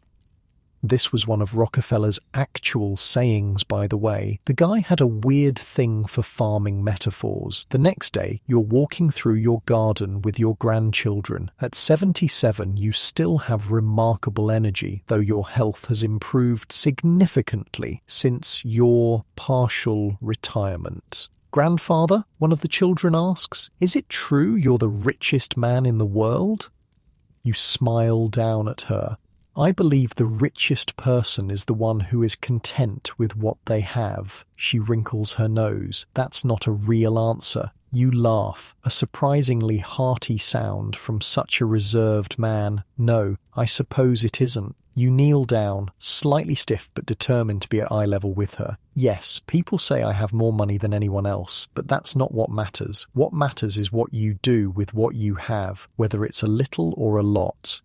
This was one of Rockefeller's actual sayings, by the way. The guy had a weird thing for farming metaphors. The next day, you're walking through your garden with your grandchildren. At 77, you still have remarkable energy, though your health has improved significantly since your partial retirement. Grandfather, one of the children asks, is it true you're the richest man in the world? You smile down at her. I believe the richest person is the one who is content with what they have. She wrinkles her nose. That's not a real answer. You laugh, a surprisingly hearty sound from such a reserved man. No, I suppose it isn't. You kneel down, slightly stiff but determined to be at eye level with her. Yes, people say I have more money than anyone else, but that's not what matters. What matters is what you do with what you have, whether it's a little or a lot.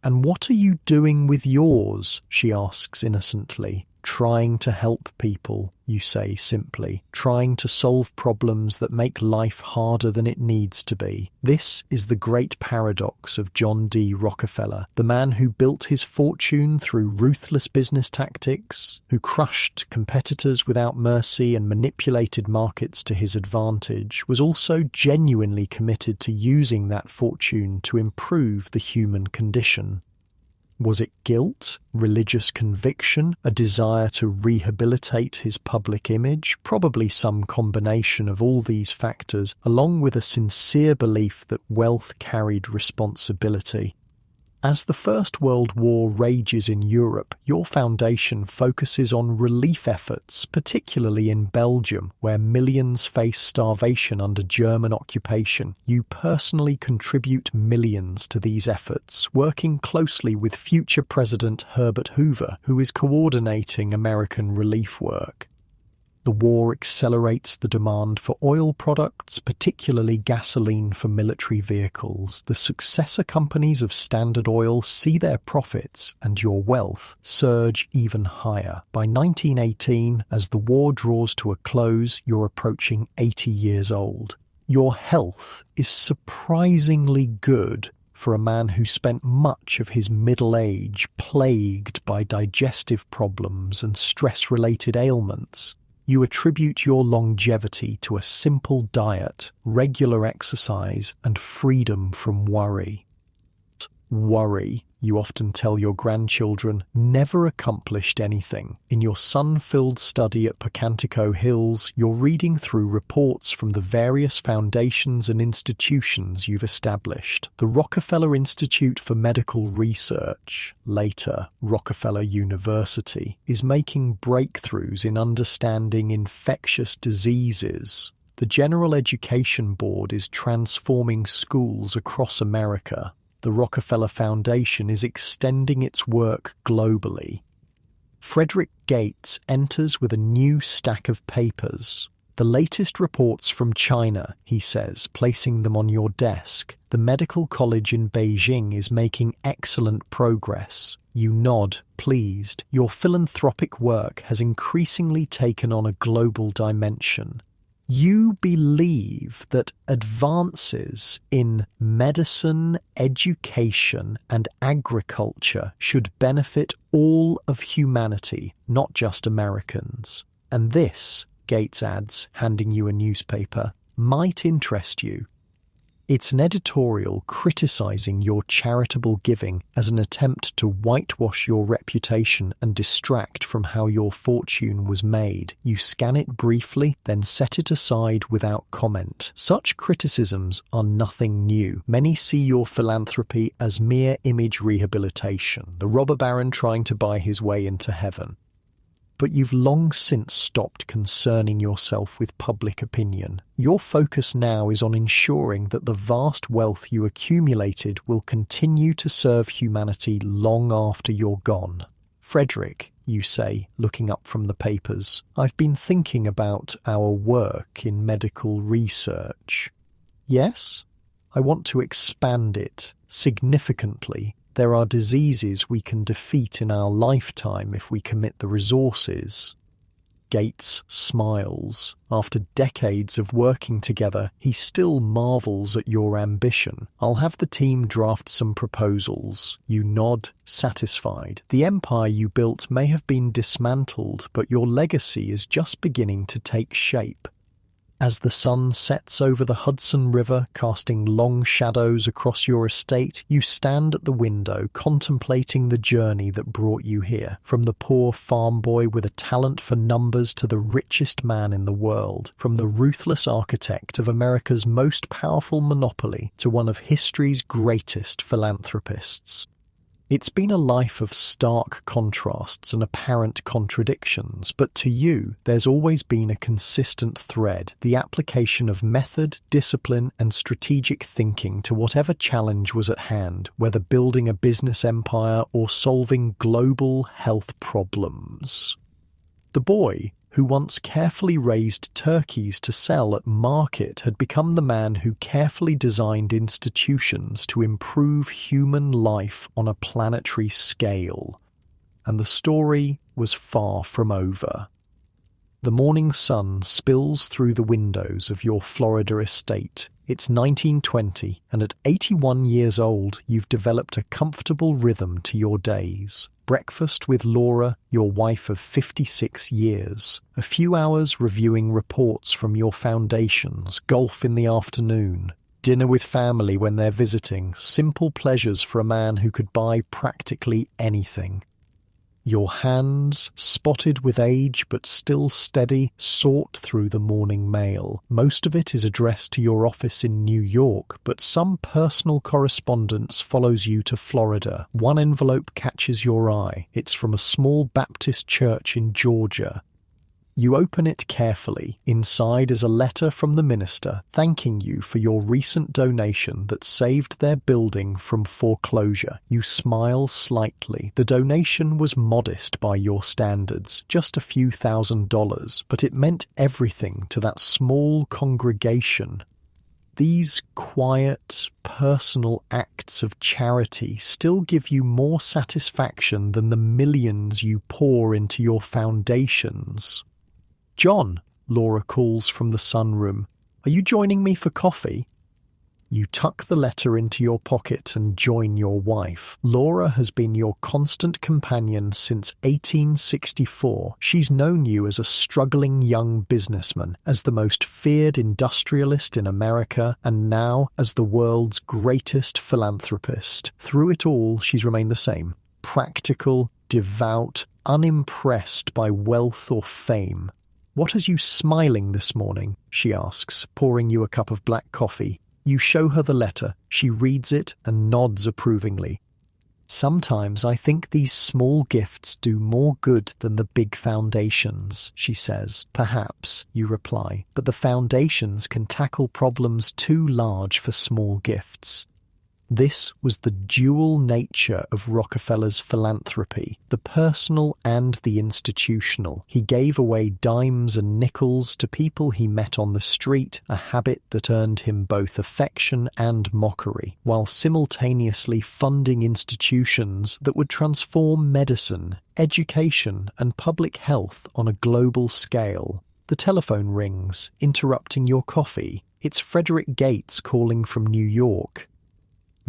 And what are you doing with yours? She asks innocently. Trying to help people, you say simply. Trying to solve problems that make life harder than it needs to be. This is the great paradox of John D. Rockefeller, the man who built his fortune through ruthless business tactics, who crushed competitors without mercy and manipulated markets to his advantage, was also genuinely committed to using that fortune to improve the human condition. Was it guilt, religious conviction, a desire to rehabilitate his public image? Probably some combination of all these factors, along with a sincere belief that wealth carried responsibility. As the First World War rages in Europe, your foundation focuses on relief efforts, particularly in Belgium, where millions face starvation under German occupation. You personally contribute millions to these efforts, working closely with future President Herbert Hoover, who is coordinating American relief work. The war accelerates the demand for oil products, particularly gasoline for military vehicles. The successor companies of Standard Oil see their profits and your wealth surge even higher. By 1918, as the war draws to a close, you're approaching 80 years old. Your health is surprisingly good for a man who spent much of his middle age plagued by digestive problems and stress-related ailments. You attribute your longevity to a simple diet, regular exercise, and freedom from worry. Worry, you often tell your grandchildren, never accomplished anything. In your sun-filled study at Pocantico Hills, you're reading through reports from the various foundations and institutions you've established. The Rockefeller Institute for Medical Research, later Rockefeller University, is making breakthroughs in understanding infectious diseases. The General Education Board is transforming schools across America. The Rockefeller Foundation is extending its work globally. Frederick Gates enters with a new stack of papers. The latest reports from China, he says, placing them on your desk. The medical college in Beijing is making excellent progress. You nod, pleased. Your philanthropic work has increasingly taken on a global dimension. You believe that advances in medicine, education, and agriculture should benefit all of humanity, not just Americans. And this, Gates adds, handing you a newspaper, might interest you. It's an editorial criticizing your charitable giving as an attempt to whitewash your reputation and distract from how your fortune was made. You scan it briefly, then set it aside without comment. Such criticisms are nothing new. Many see your philanthropy as mere image rehabilitation, the robber baron trying to buy his way into heaven. But you've long since stopped concerning yourself with public opinion. Your focus now is on ensuring that the vast wealth you accumulated will continue to serve humanity long after you're gone. Frederick, you say, looking up from the papers, I've been thinking about our work in medical research. Yes? I want to expand it significantly. There are diseases we can defeat in our lifetime if we commit the resources. Gates smiles. After decades of working together, he still marvels at your ambition. I'll have the team draft some proposals. You nod, satisfied. The empire you built may have been dismantled, but your legacy is just beginning to take shape. As the sun sets over the Hudson River, casting long shadows across your estate, you stand at the window contemplating the journey that brought you here. From the poor farm boy with a talent for numbers to the richest man in the world. From the ruthless architect of America's most powerful monopoly to one of history's greatest philanthropists. It's been a life of stark contrasts and apparent contradictions, but to you, there's always been a consistent thread, the application of method, discipline, and strategic thinking to whatever challenge was at hand, whether building a business empire or solving global health problems. The boy, who once carefully raised turkeys to sell at market, had become the man who carefully designed institutions to improve human life on a planetary scale. And the story was far from over. The morning sun spills through the windows of your Florida estate. It's 1920, and at 81 years old, you've developed a comfortable rhythm to your days. Breakfast with Laura, your wife of 56 years. A few hours reviewing reports from your foundations. Golf in the afternoon. Dinner with family when they're visiting. Simple pleasures for a man who could buy practically anything. Your hands, spotted with age but still steady, sort through the morning mail. Most of it is addressed to your office in New York, but some personal correspondence follows you to Florida. One envelope catches your eye. It's from a small Baptist church in Georgia. You open it carefully. Inside is a letter from the minister thanking you for your recent donation that saved their building from foreclosure. You smile slightly. The donation was modest by your standards, just a few $1,000s, but it meant everything to that small congregation. These quiet, personal acts of charity still give you more satisfaction than the millions you pour into your foundations. "John," Laura calls from the sunroom, "are you joining me for coffee?" You tuck the letter into your pocket and join your wife. Laura has been your constant companion since 1864. She's known you as a struggling young businessman, as the most feared industrialist in America, and now as the world's greatest philanthropist. Through it all, she's remained the same. Practical, devout, unimpressed by wealth or fame. "What has you smiling this morning?" she asks, pouring you a cup of black coffee. You show her the letter. She reads it and nods approvingly. "Sometimes I think these small gifts do more good than the big foundations," she says. "Perhaps," you reply, "but the foundations can tackle problems too large for small gifts." This was the dual nature of Rockefeller's philanthropy, the personal and the institutional. He gave away dimes and nickels to people he met on the street, a habit that earned him both affection and mockery, while simultaneously funding institutions that would transform medicine, education, and public health on a global scale. The telephone rings, interrupting your coffee. It's Frederick Gates calling from New York.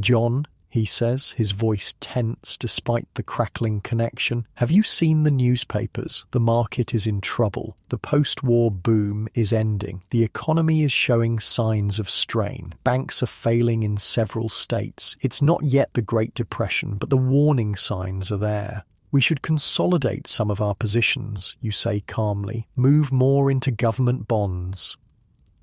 "John," he says, his voice tense despite the crackling connection, "have you seen the newspapers? The market is in trouble. The post-war boom is ending. The economy is showing signs of strain. Banks are failing in several states. It's not yet the Great Depression, but the warning signs are there. We should consolidate some of our positions," you say calmly, "move more into government bonds."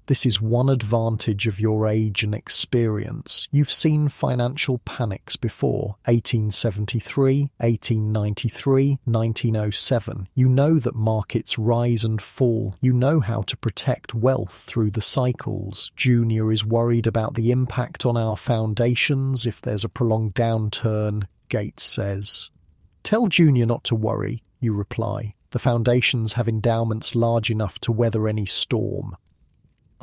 This is one advantage of your age and experience. You've seen financial panics before. 1873, 1893, 1907. You know that markets rise and fall. You know how to protect wealth through the cycles. Junior is worried about the impact on our foundations if there's a prolonged downturn, Gates says. "Tell Junior not to worry," you reply. "The foundations have endowments large enough to weather any storm."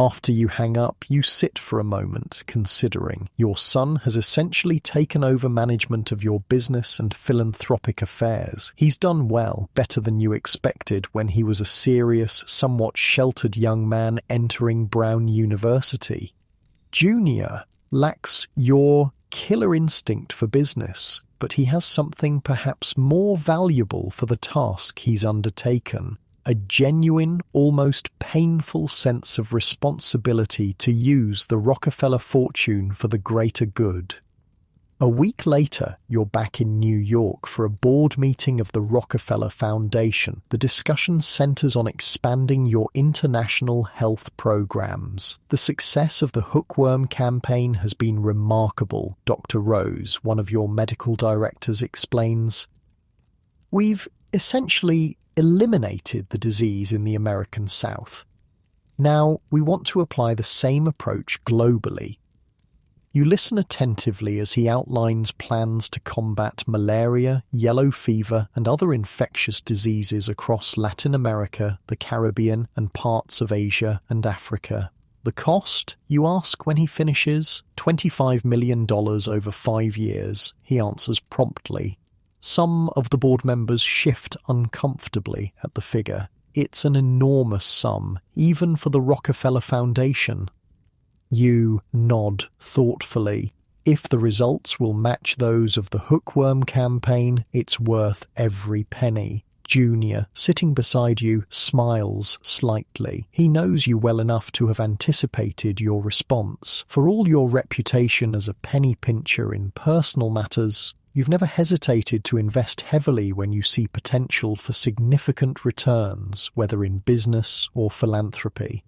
After you hang up, you sit for a moment, considering. Your son has essentially taken over management of your business and philanthropic affairs. He's done well, better than you expected when he was a serious, somewhat sheltered young man entering Brown University. Junior lacks your killer instinct for business, but he has something perhaps more valuable for the task he's undertaken. A genuine, almost painful sense of responsibility to use the Rockefeller fortune for the greater good. A week later, you're back in New York for a board meeting of the Rockefeller Foundation. The discussion centers on expanding your international health programs. The success of the hookworm campaign has been remarkable, Dr. Rose, one of your medical directors, explains. We've essentially eliminated the disease in the American South. Now, we want to apply the same approach globally. You listen attentively as he outlines plans to combat malaria, yellow fever, and other infectious diseases across Latin America, the Caribbean, and parts of Asia and Africa. The cost, you ask when he finishes? $25 million over 5 years, he answers promptly. Some of the board members shift uncomfortably at the figure. It's an enormous sum, even for the Rockefeller Foundation. You nod thoughtfully. If the results will match those of the hookworm campaign, it's worth every penny. Junior, sitting beside you, smiles slightly. He knows you well enough to have anticipated your response. For all your reputation as a penny pincher in personal matters, you've never hesitated to invest heavily when you see potential for significant returns, whether in business or philanthropy.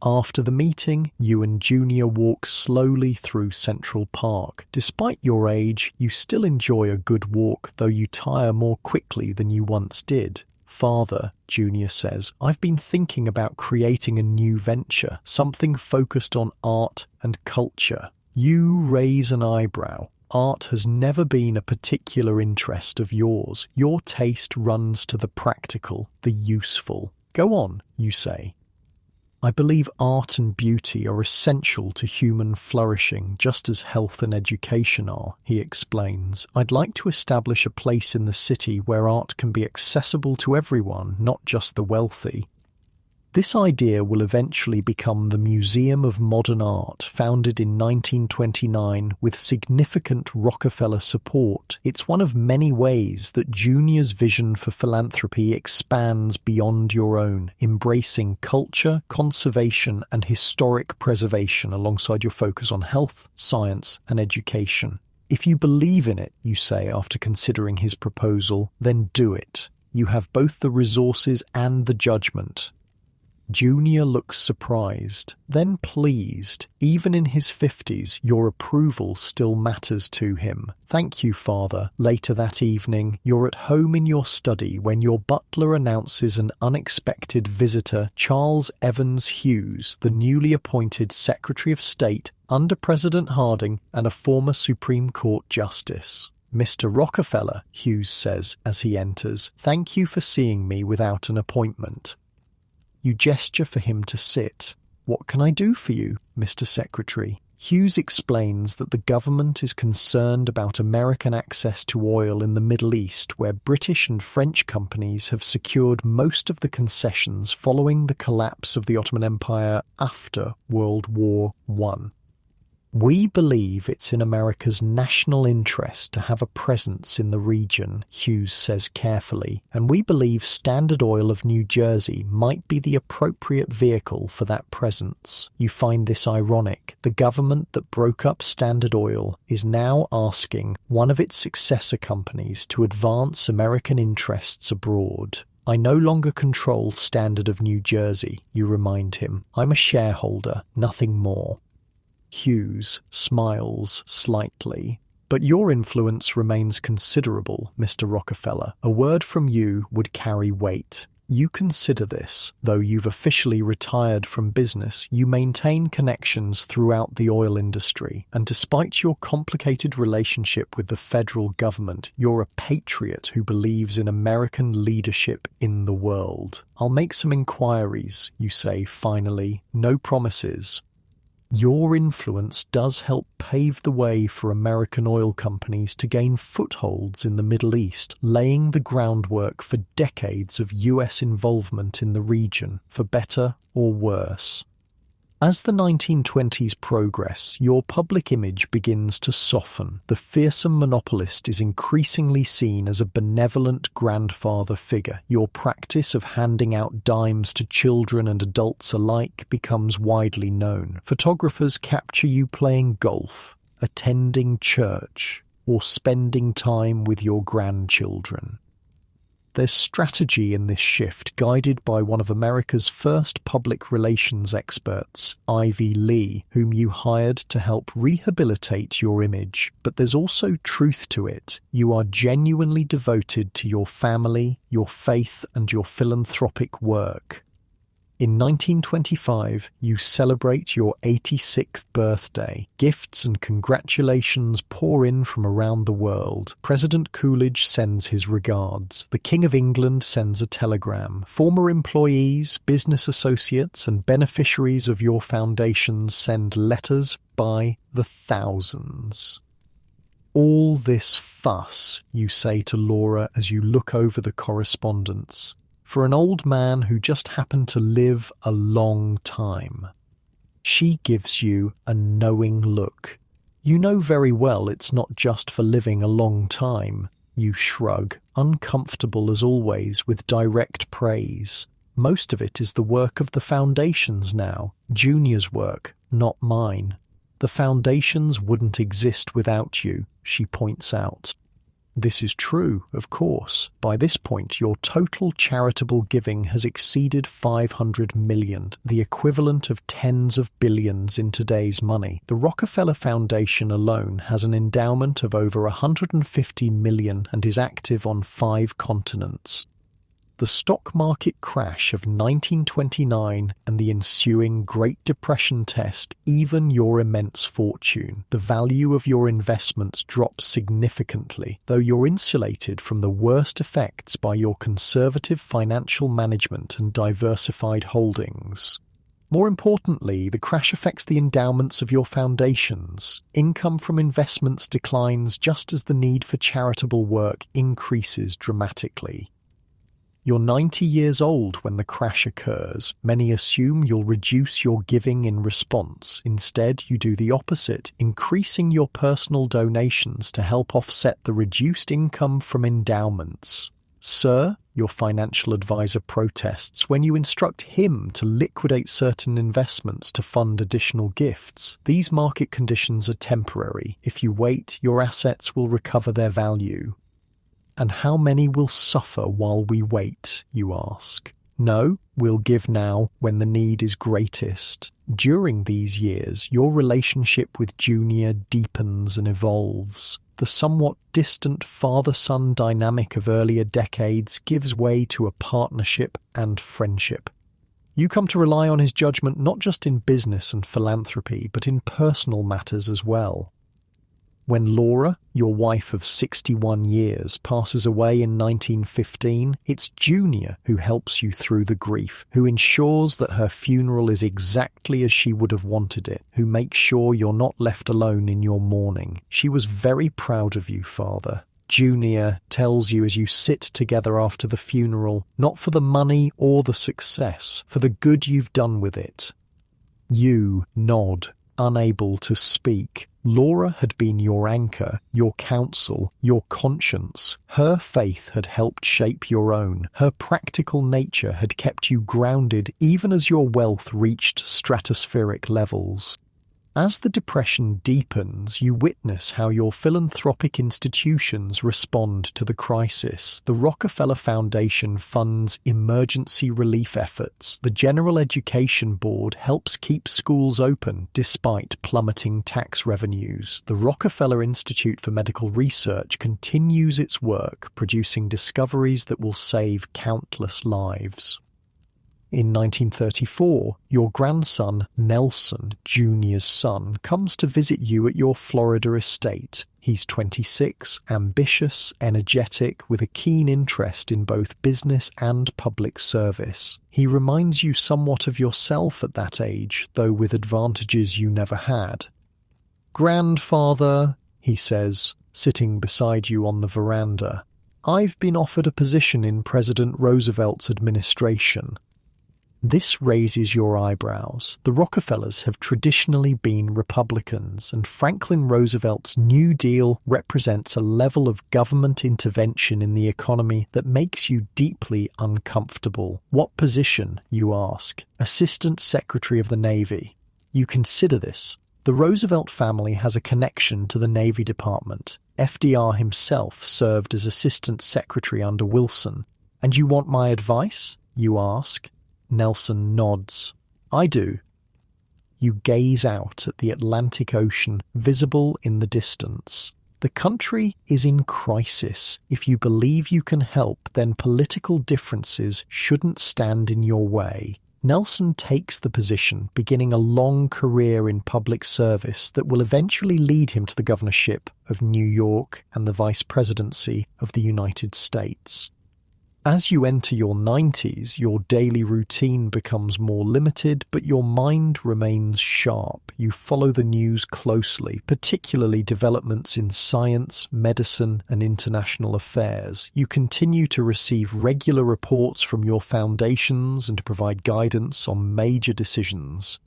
After the meeting, you and Junior walk slowly through Central Park. Despite your age, you still enjoy a good walk, though you tire more quickly than you once did. Father, Junior says, I've been thinking about creating a new venture, something focused on art and culture. You raise an eyebrow. Art has never been a particular interest of yours. Your taste runs to the practical, the useful. Go on, you say. I believe art and beauty are essential to human flourishing, just as health and education are, he explains. I'd like to establish a place in the city where art can be accessible to everyone, not just the wealthy. This idea will eventually become the Museum of Modern Art, founded in 1929 with significant Rockefeller support. It's one of many ways that Junior's vision for philanthropy expands beyond your own, embracing culture, conservation, and historic preservation alongside your focus on health, science, and education. If you believe in it, you say after considering his proposal, then do it. You have both the resources and the judgment. Junior looks surprised, then pleased. Even in his 50s, your approval still matters to him. Thank you, Father. Later that evening, you're at home in your study when your butler announces an unexpected visitor, Charles Evans Hughes, the newly appointed Secretary of State under President Harding and a former Supreme Court Justice. Mr. Rockefeller, Hughes says as he enters, thank you for seeing me without an appointment. You gesture for him to sit. What can I do for you, Mr. Secretary? Hughes explains that the government is concerned about American access to oil in the Middle East, where British and French companies have secured most of the concessions following the collapse of the Ottoman Empire after World War I. We believe it's in America's national interest to have a presence in the region, Hughes says carefully, and we believe Standard Oil of New Jersey might be the appropriate vehicle for that presence. You find this ironic. The government that broke up Standard Oil is now asking one of its successor companies to advance American interests abroad. I no longer control Standard of New Jersey, you remind him. I'm a shareholder, nothing more. Hughes smiles slightly. But your influence remains considerable, Mr. Rockefeller. A word from you would carry weight. You consider this. Though you've officially retired from business, you maintain connections throughout the oil industry. And despite your complicated relationship with the federal government, you're a patriot who believes in American leadership in the world. I'll make some inquiries, you say finally. No promises. Your influence does help pave the way for American oil companies to gain footholds in the Middle East, laying the groundwork for decades of US involvement in the region, for better or worse. As the 1920s progress, your public image begins to soften. The fearsome monopolist is increasingly seen as a benevolent grandfather figure. Your practice of handing out dimes to children and adults alike becomes widely known. Photographers capture you playing golf, attending church, or spending time with your grandchildren. There's strategy in this shift guided by one of America's first public relations experts, Ivy Lee, whom you hired to help rehabilitate your image. But there's also truth to it. You are genuinely devoted to your family, your faith, and your philanthropic work. In 1925, you celebrate your 86th birthday. Gifts and congratulations pour in from around the world. President Coolidge sends his regards. The King of England sends a telegram. Former employees, business associates, and beneficiaries of your foundations send letters by the thousands. All this fuss, you say to Laura as you look over the correspondence, for an old man who just happened to live a long time. She gives you a knowing look. You know very well it's not just for living a long time. You shrug, uncomfortable as always with direct praise. Most of it is the work of the foundations now, Junior's work, not mine. The foundations wouldn't exist without you, she points out. This is true, of course. By this point, your total charitable giving has exceeded 500 million, the equivalent of tens of billions in today's money. The Rockefeller Foundation alone has an endowment of over 150 million and is active on 5 continents. The stock market crash of 1929 and the ensuing Great Depression test even your immense fortune. The value of your investments drops significantly, though you're insulated from the worst effects by your conservative financial management and diversified holdings. More importantly, the crash affects the endowments of your foundations. Income from investments declines just as the need for charitable work increases dramatically. You're 90 years old when the crash occurs. Many assume you'll reduce your giving in response. Instead, you do the opposite, increasing your personal donations to help offset the reduced income from endowments. Sir, your financial advisor protests when you instruct him to liquidate certain investments to fund additional gifts. These market conditions are temporary. If you wait, your assets will recover their value. And how many will suffer while we wait, you ask? No, we'll give now when the need is greatest. During these years, your relationship with Junior deepens and evolves. The somewhat distant father-son dynamic of earlier decades gives way to a partnership and friendship. You come to rely on his judgment not just in business and philanthropy, but in personal matters as well. When Laura, your wife of 61 years, passes away in 1915, it's Junior who helps you through the grief, who ensures that her funeral is exactly as she would have wanted it, who makes sure you're not left alone in your mourning. She was very proud of you, Father. Junior tells you as you sit together after the funeral, not for the money or the success, for the good you've done with it. You nod, unable to speak. Laura had been your anchor, your counsel, your conscience. Her faith had helped shape your own. Her practical nature had kept you grounded even as your wealth reached stratospheric levels. As the Depression deepens, you witness how your philanthropic institutions respond to the crisis. The Rockefeller Foundation funds emergency relief efforts. The General Education Board helps keep schools open despite plummeting tax revenues. The Rockefeller Institute for Medical Research continues its work, producing discoveries that will save countless lives. In 1934, your grandson, Nelson, Junior's son, comes to visit you at your Florida estate. He's 26, ambitious, energetic, with a keen interest in both business and public service. He reminds you somewhat of yourself at that age, though with advantages you never had. "Grandfather," he says, sitting beside you on the veranda, "I've been offered a position in President Roosevelt's administration." This raises your eyebrows. The Rockefellers have traditionally been Republicans, and Franklin Roosevelt's New Deal represents a level of government intervention in the economy that makes you deeply uncomfortable. What position, you ask? Assistant Secretary of the Navy. You consider this. The Roosevelt family has a connection to the Navy Department. FDR himself served as Assistant Secretary under Wilson. And you want my advice? You ask. Nelson nods. I do. You gaze out at the Atlantic Ocean, visible in the distance. The country is in crisis. If you believe you can help, then political differences shouldn't stand in your way. Nelson takes the position, beginning a long career in public service that will eventually lead him to the governorship of New York and the vice presidency of the United States. As you enter your 90s, your daily routine becomes more limited, but your mind remains sharp. You follow the news closely, particularly developments in science, medicine, and international affairs. You continue to receive regular reports from your foundations and to provide guidance on major decisions.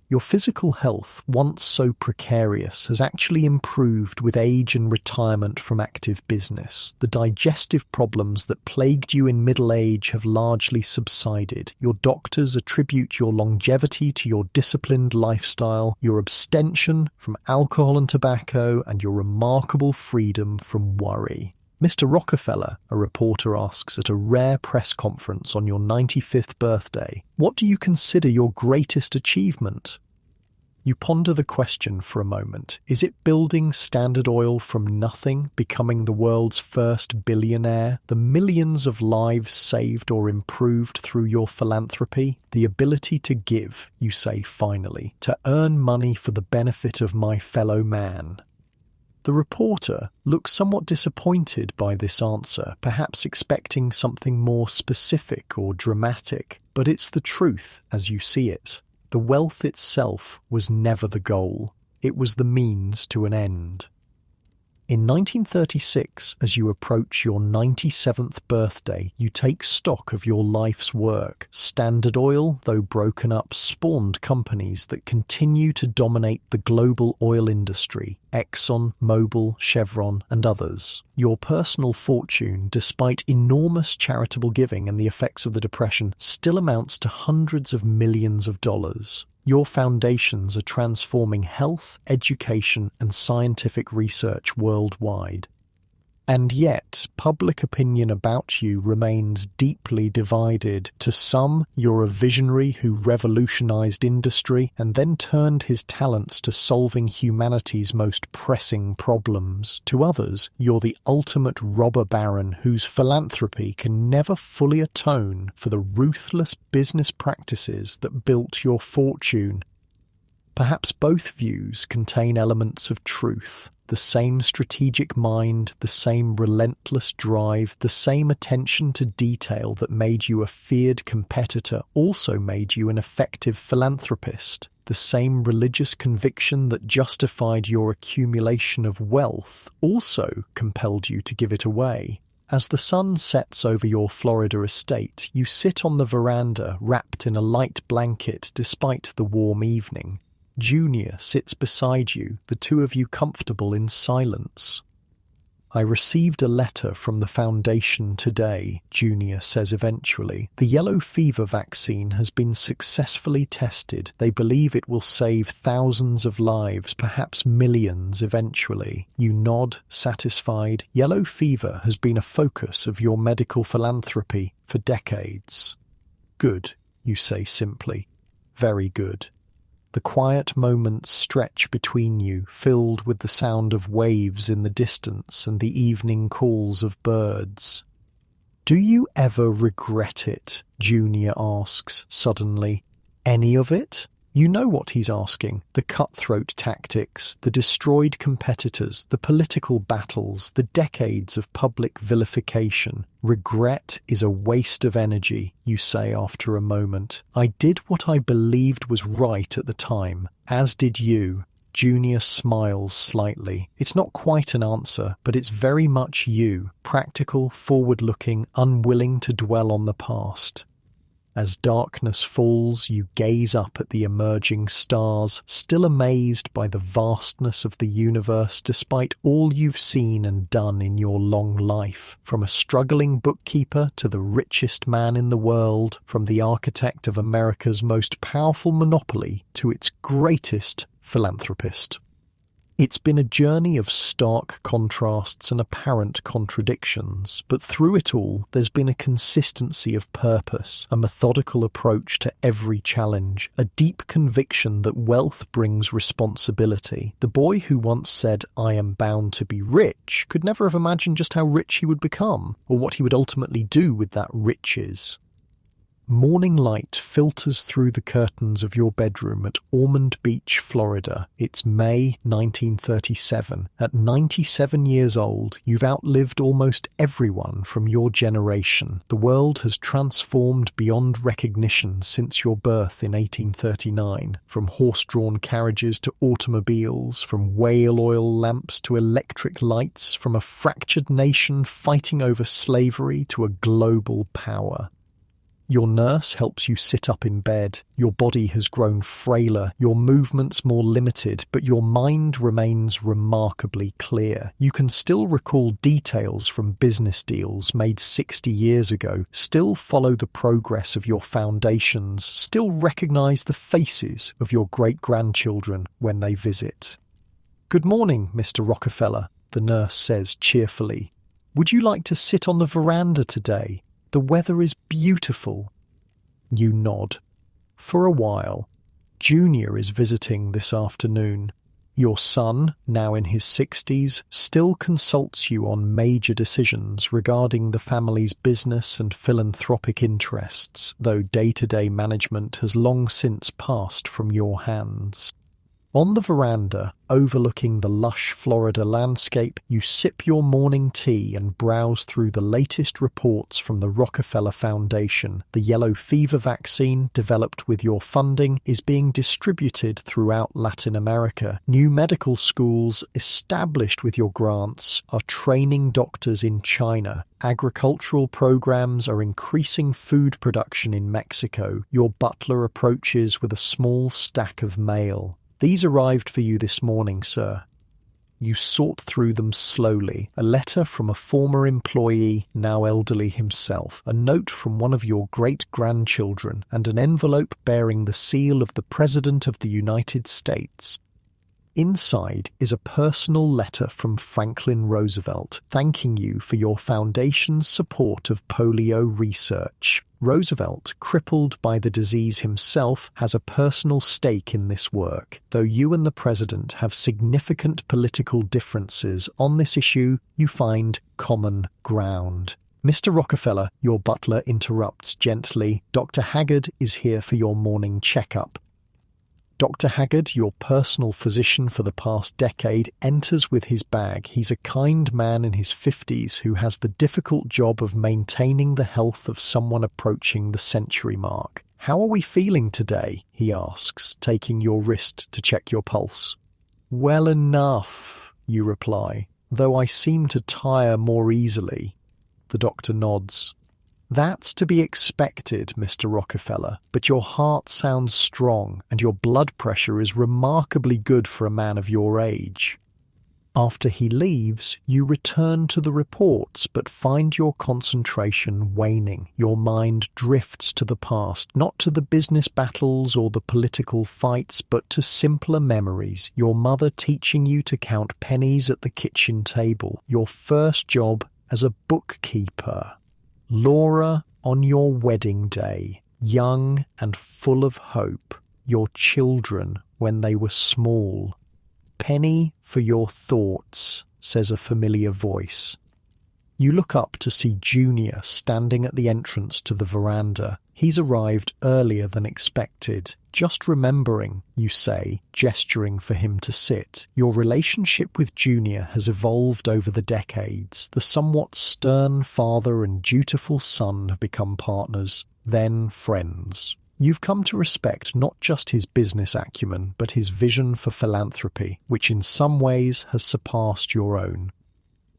Your physical health, once so precarious, has actually improved with age and retirement from active business. The digestive problems that plagued you in middle age have largely subsided. Your doctors attribute your longevity to your disciplined lifestyle, your abstention from alcohol and tobacco, and your remarkable freedom from worry. Mr. Rockefeller, a reporter asks at a rare press conference on your 95th birthday, what do you consider your greatest achievement? You ponder the question for a moment. Is it building Standard Oil from nothing, becoming the world's first billionaire? The millions of lives saved or improved through your philanthropy? The ability to give, you say finally, to earn money for the benefit of my fellow man? The reporter looks somewhat disappointed by this answer, perhaps expecting something more specific or dramatic, but it's the truth as you see it. The wealth itself was never the goal. It was the means to an end. In 1936, as you approach your 97th birthday, you take stock of your life's work. Standard Oil, though broken up, spawned companies that continue to dominate the global oil industry: Exxon, Mobil, Chevron, and others. Your personal fortune, despite enormous charitable giving and the effects of the Depression, still amounts to hundreds of millions of dollars. Your foundations are transforming health, education, and scientific research worldwide. And yet, public opinion about you remains deeply divided. To some, you're a visionary who revolutionized industry and then turned his talents to solving humanity's most pressing problems. To others, you're the ultimate robber baron whose philanthropy can never fully atone for the ruthless business practices that built your fortune. Perhaps both views contain elements of truth. The same strategic mind, the same relentless drive, the same attention to detail that made you a feared competitor also made you an effective philanthropist. The same religious conviction that justified your accumulation of wealth also compelled you to give it away. As the sun sets over your Florida estate, you sit on the veranda wrapped in a light blanket despite the warm evening. Junior sits beside you, the two of you comfortable in silence. I received a letter from the foundation today, Junior says eventually. The yellow fever vaccine has been successfully tested. They believe it will save thousands of lives, perhaps millions eventually. You nod, satisfied. Yellow fever has been a focus of your medical philanthropy for decades. Good, you say simply. Very good. The quiet moments stretch between you, filled with the sound of waves in the distance and the evening calls of birds. Do you ever regret it? Junior asks suddenly. Any of it? You know what he's asking. The cutthroat tactics, the destroyed competitors, the political battles, the decades of public vilification. Regret is a waste of energy, you say after a moment. I did what I believed was right at the time, as did you. Junior smiles slightly. It's not quite an answer, but it's very much you. Practical, forward-looking, unwilling to dwell on the past. As darkness falls, you gaze up at the emerging stars, still amazed by the vastness of the universe despite all you've seen and done in your long life. From a struggling bookkeeper to the richest man in the world, from the architect of America's most powerful monopoly to its greatest philanthropist. It's been a journey of stark contrasts and apparent contradictions, but through it all, there's been a consistency of purpose, a methodical approach to every challenge, a deep conviction that wealth brings responsibility. The boy who once said, "I am bound to be rich," could never have imagined just how rich he would become, or what he would ultimately do with that riches. Morning light filters through the curtains of your bedroom at Ormond Beach, Florida. It's May 1937. At 97 years old, you've outlived almost everyone from your generation. The world has transformed beyond recognition since your birth in 1839. From horse-drawn carriages to automobiles, from whale oil lamps to electric lights, from a fractured nation fighting over slavery to a global power. Your nurse helps you sit up in bed. Your body has grown frailer, your movements more limited, but your mind remains remarkably clear. You can still recall details from business deals made 60 years ago, still follow the progress of your foundations, still recognize the faces of your great-grandchildren when they visit. "Good morning, Mr. Rockefeller," the nurse says cheerfully. "Would you like to sit on the veranda today? The weather is beautiful." You nod. For a while. Junior is visiting this afternoon. Your son, now in his 60s, still consults you on major decisions regarding the family's business and philanthropic interests, though day-to-day management has long since passed from your hands. On the veranda, overlooking the lush Florida landscape, you sip your morning tea and browse through the latest reports from the Rockefeller Foundation. The yellow fever vaccine, developed with your funding, is being distributed throughout Latin America. New medical schools, established with your grants, are training doctors in China. Agricultural programs are increasing food production in Mexico. Your butler approaches with a small stack of mail. "These arrived for you this morning, sir." You sort through them slowly. A letter from a former employee, now elderly himself, a note from one of your great-grandchildren, and an envelope bearing the seal of the President of the United States. Inside is a personal letter from Franklin Roosevelt, thanking you for your foundation's support of polio research. Roosevelt, crippled by the disease himself, has a personal stake in this work. Though you and the president have significant political differences on this issue, you find common ground. "Mr. Rockefeller," your butler interrupts gently, "Dr. Haggard is here for your morning checkup." Dr. Haggard, your personal physician for the past decade, enters with his bag. He's a kind man in his 50s who has the difficult job of maintaining the health of someone approaching the century mark. "How are we feeling today?" he asks, taking your wrist to check your pulse. "Well enough," you reply, "though I seem to tire more easily." The doctor nods. "That's to be expected, Mr. Rockefeller, but your heart sounds strong and your blood pressure is remarkably good for a man of your age." After he leaves, you return to the reports but find your concentration waning. Your mind drifts to the past, not to the business battles or the political fights, but to simpler memories. Your mother teaching you to count pennies at the kitchen table. Your first job as a bookkeeper. Laura on your wedding day, young and full of hope, your children when they were small. "Penny for your thoughts," says a familiar voice. You look up to see Junior standing at the entrance to the veranda. He's arrived earlier than expected. "Just remembering," you say, gesturing for him to sit. Your relationship with Junior has evolved over the decades. The somewhat stern father and dutiful son have become partners, then friends. You've come to respect not just his business acumen, but his vision for philanthropy, which in some ways has surpassed your own.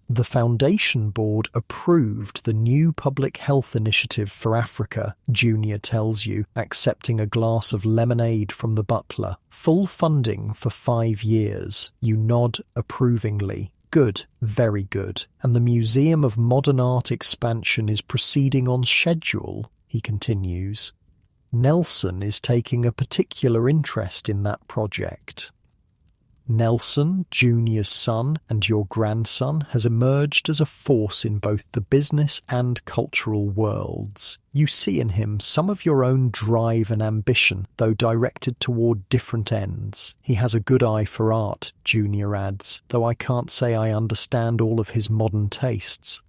The Foundation Board approved the new public health initiative for Africa, Junior tells you, accepting a glass of lemonade from the butler. Full funding for 5 years. You nod approvingly. "Good, very good. And the Museum of Modern Art expansion is proceeding on schedule," he continues. "Nelson is taking a particular interest in that project." Nelson, Junior's son, and your grandson, has emerged as a force in both the business and cultural worlds. You see in him some of your own drive and ambition, though directed toward different ends. He has a good eye for art, Junior adds, though I can't say I understand all of his modern tastes.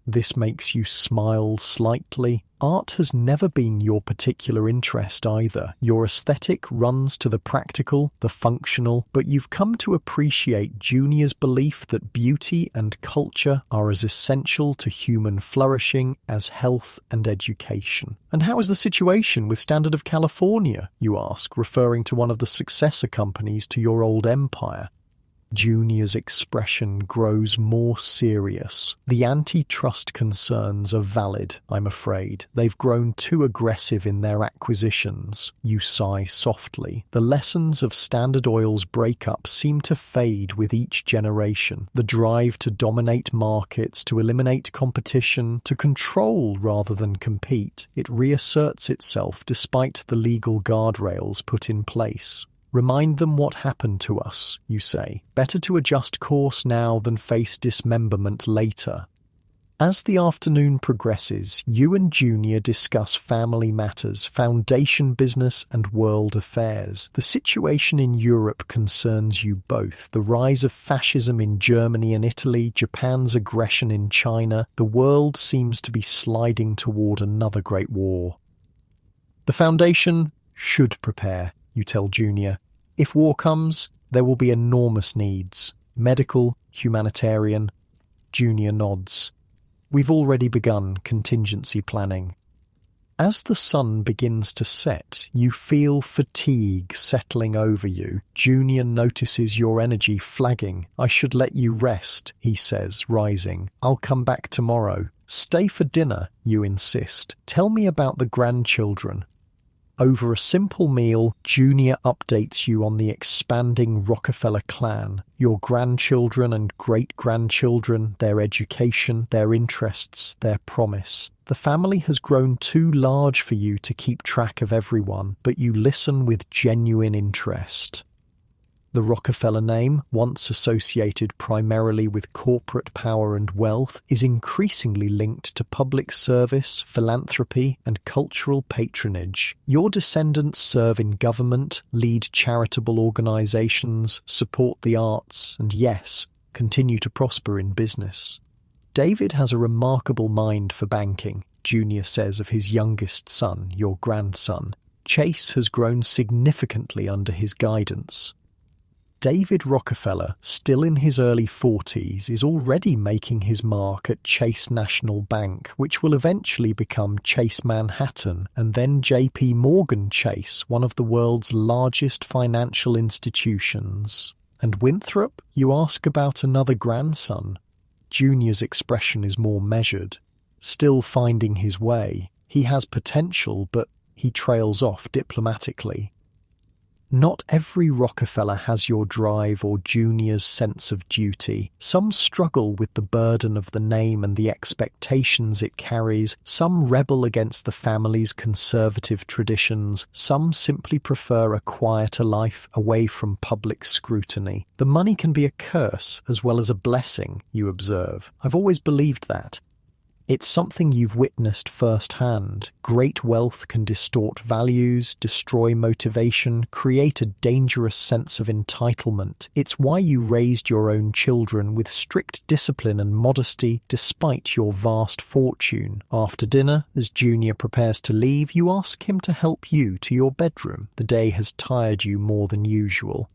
This makes you smile slightly. Art has never been your particular interest either. Your aesthetic runs to the practical, the functional, but you've come to appreciate Junior's belief that beauty and culture are as essential to human flourishing as health and education. And how is the situation with Standard of California, you ask, referring to one of the successor companies to your old empire? Junior's expression grows more serious. The antitrust concerns are valid, I'm afraid. They've grown too aggressive in their acquisitions. You sigh softly. The lessons of Standard Oil's breakup seem to fade with each generation. The drive to dominate markets, to eliminate competition, to control rather than compete. It reasserts itself despite the legal guardrails put in place. Remind them what happened to us, you say. Better to adjust course now than face dismemberment later. As the afternoon progresses, you and Junior discuss family matters, foundation business, and world affairs. The situation in Europe concerns you both. The rise of fascism in Germany and Italy, Japan's aggression in China. The world seems to be sliding toward another great war. The foundation should prepare, you tell Junior. If war comes, there will be enormous needs. Medical, humanitarian. Junior nods. We've already begun contingency planning. As the sun begins to set, you feel fatigue settling over you. Junior notices your energy flagging. I should let you rest, he says, rising. I'll come back tomorrow. Stay for dinner, you insist. Tell me about the grandchildren. Over a simple meal, Junior updates you on the expanding Rockefeller clan, your grandchildren and great-grandchildren, their education, their interests, their promise. The family has grown too large for you to keep track of everyone, but you listen with genuine interest. The Rockefeller name, once associated primarily with corporate power and wealth, is increasingly linked to public service, philanthropy, and cultural patronage. Your descendants serve in government, lead charitable organizations, support the arts, and yes, continue to prosper in business. David has a remarkable mind for banking, Junior says of his youngest son, your grandson. Chase has grown significantly under his guidance. David Rockefeller, still in his early 40s, is already making his mark at Chase National Bank, which will eventually become Chase Manhattan, and then J.P. Morgan Chase, one of the world's largest financial institutions. And Winthrop? You ask about another grandson. Junior's expression is more measured. Still finding his way. He has potential, but he trails off diplomatically. Not every Rockefeller has your drive or Junior's sense of duty. Some struggle with the burden of the name and the expectations it carries. Some rebel against the family's conservative traditions. Some simply prefer a quieter life away from public scrutiny. The money can be a curse as well as a blessing, you observe. I've always believed that. It's something you've witnessed firsthand. Great wealth can distort values, destroy motivation, create a dangerous sense of entitlement. It's why you raised your own children with strict discipline and modesty despite your vast fortune. After dinner, as Junior prepares to leave, you ask him to help you to your bedroom. The day has tired you more than usual.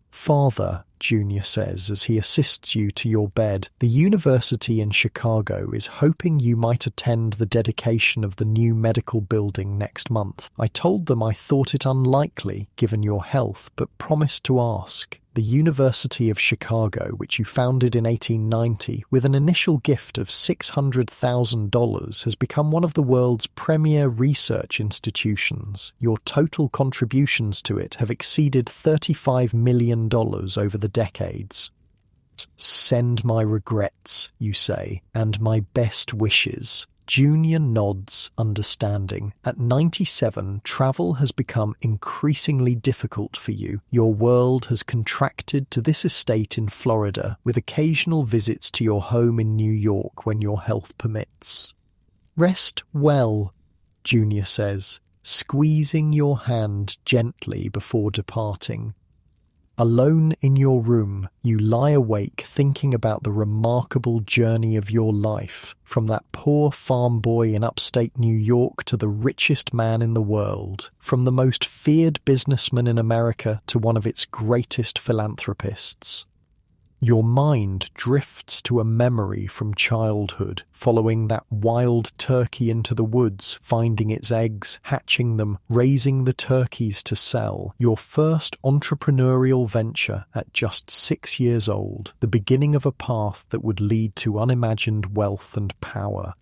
Father, Junior says as he assists you to your bed, the university in Chicago is hoping you might attend the dedication of the new medical building next month. I told them I thought it unlikely, given your health, but promised to ask. The University of Chicago, which you founded in 1890, with an initial gift of $600,000, has become one of the world's premier research institutions. Your total contributions to it have exceeded $35 million over the decades. Send my regrets, you say, and my best wishes. Junior nods, understanding. At 97, travel has become increasingly difficult for you. Your world has contracted to this estate in Florida, with occasional visits to your home in New York when your health permits. Rest well, Junior says, squeezing your hand gently before departing. Alone in your room, you lie awake thinking about the remarkable journey of your life, from that poor farm boy in upstate New York to the richest man in the world, from the most feared businessman in America to one of its greatest philanthropists. Your mind drifts to a memory from childhood, following that wild turkey into the woods, finding its eggs, hatching them, raising the turkeys to sell. Your first entrepreneurial venture at just 6 years old, the beginning of a path that would lead to unimagined wealth and power.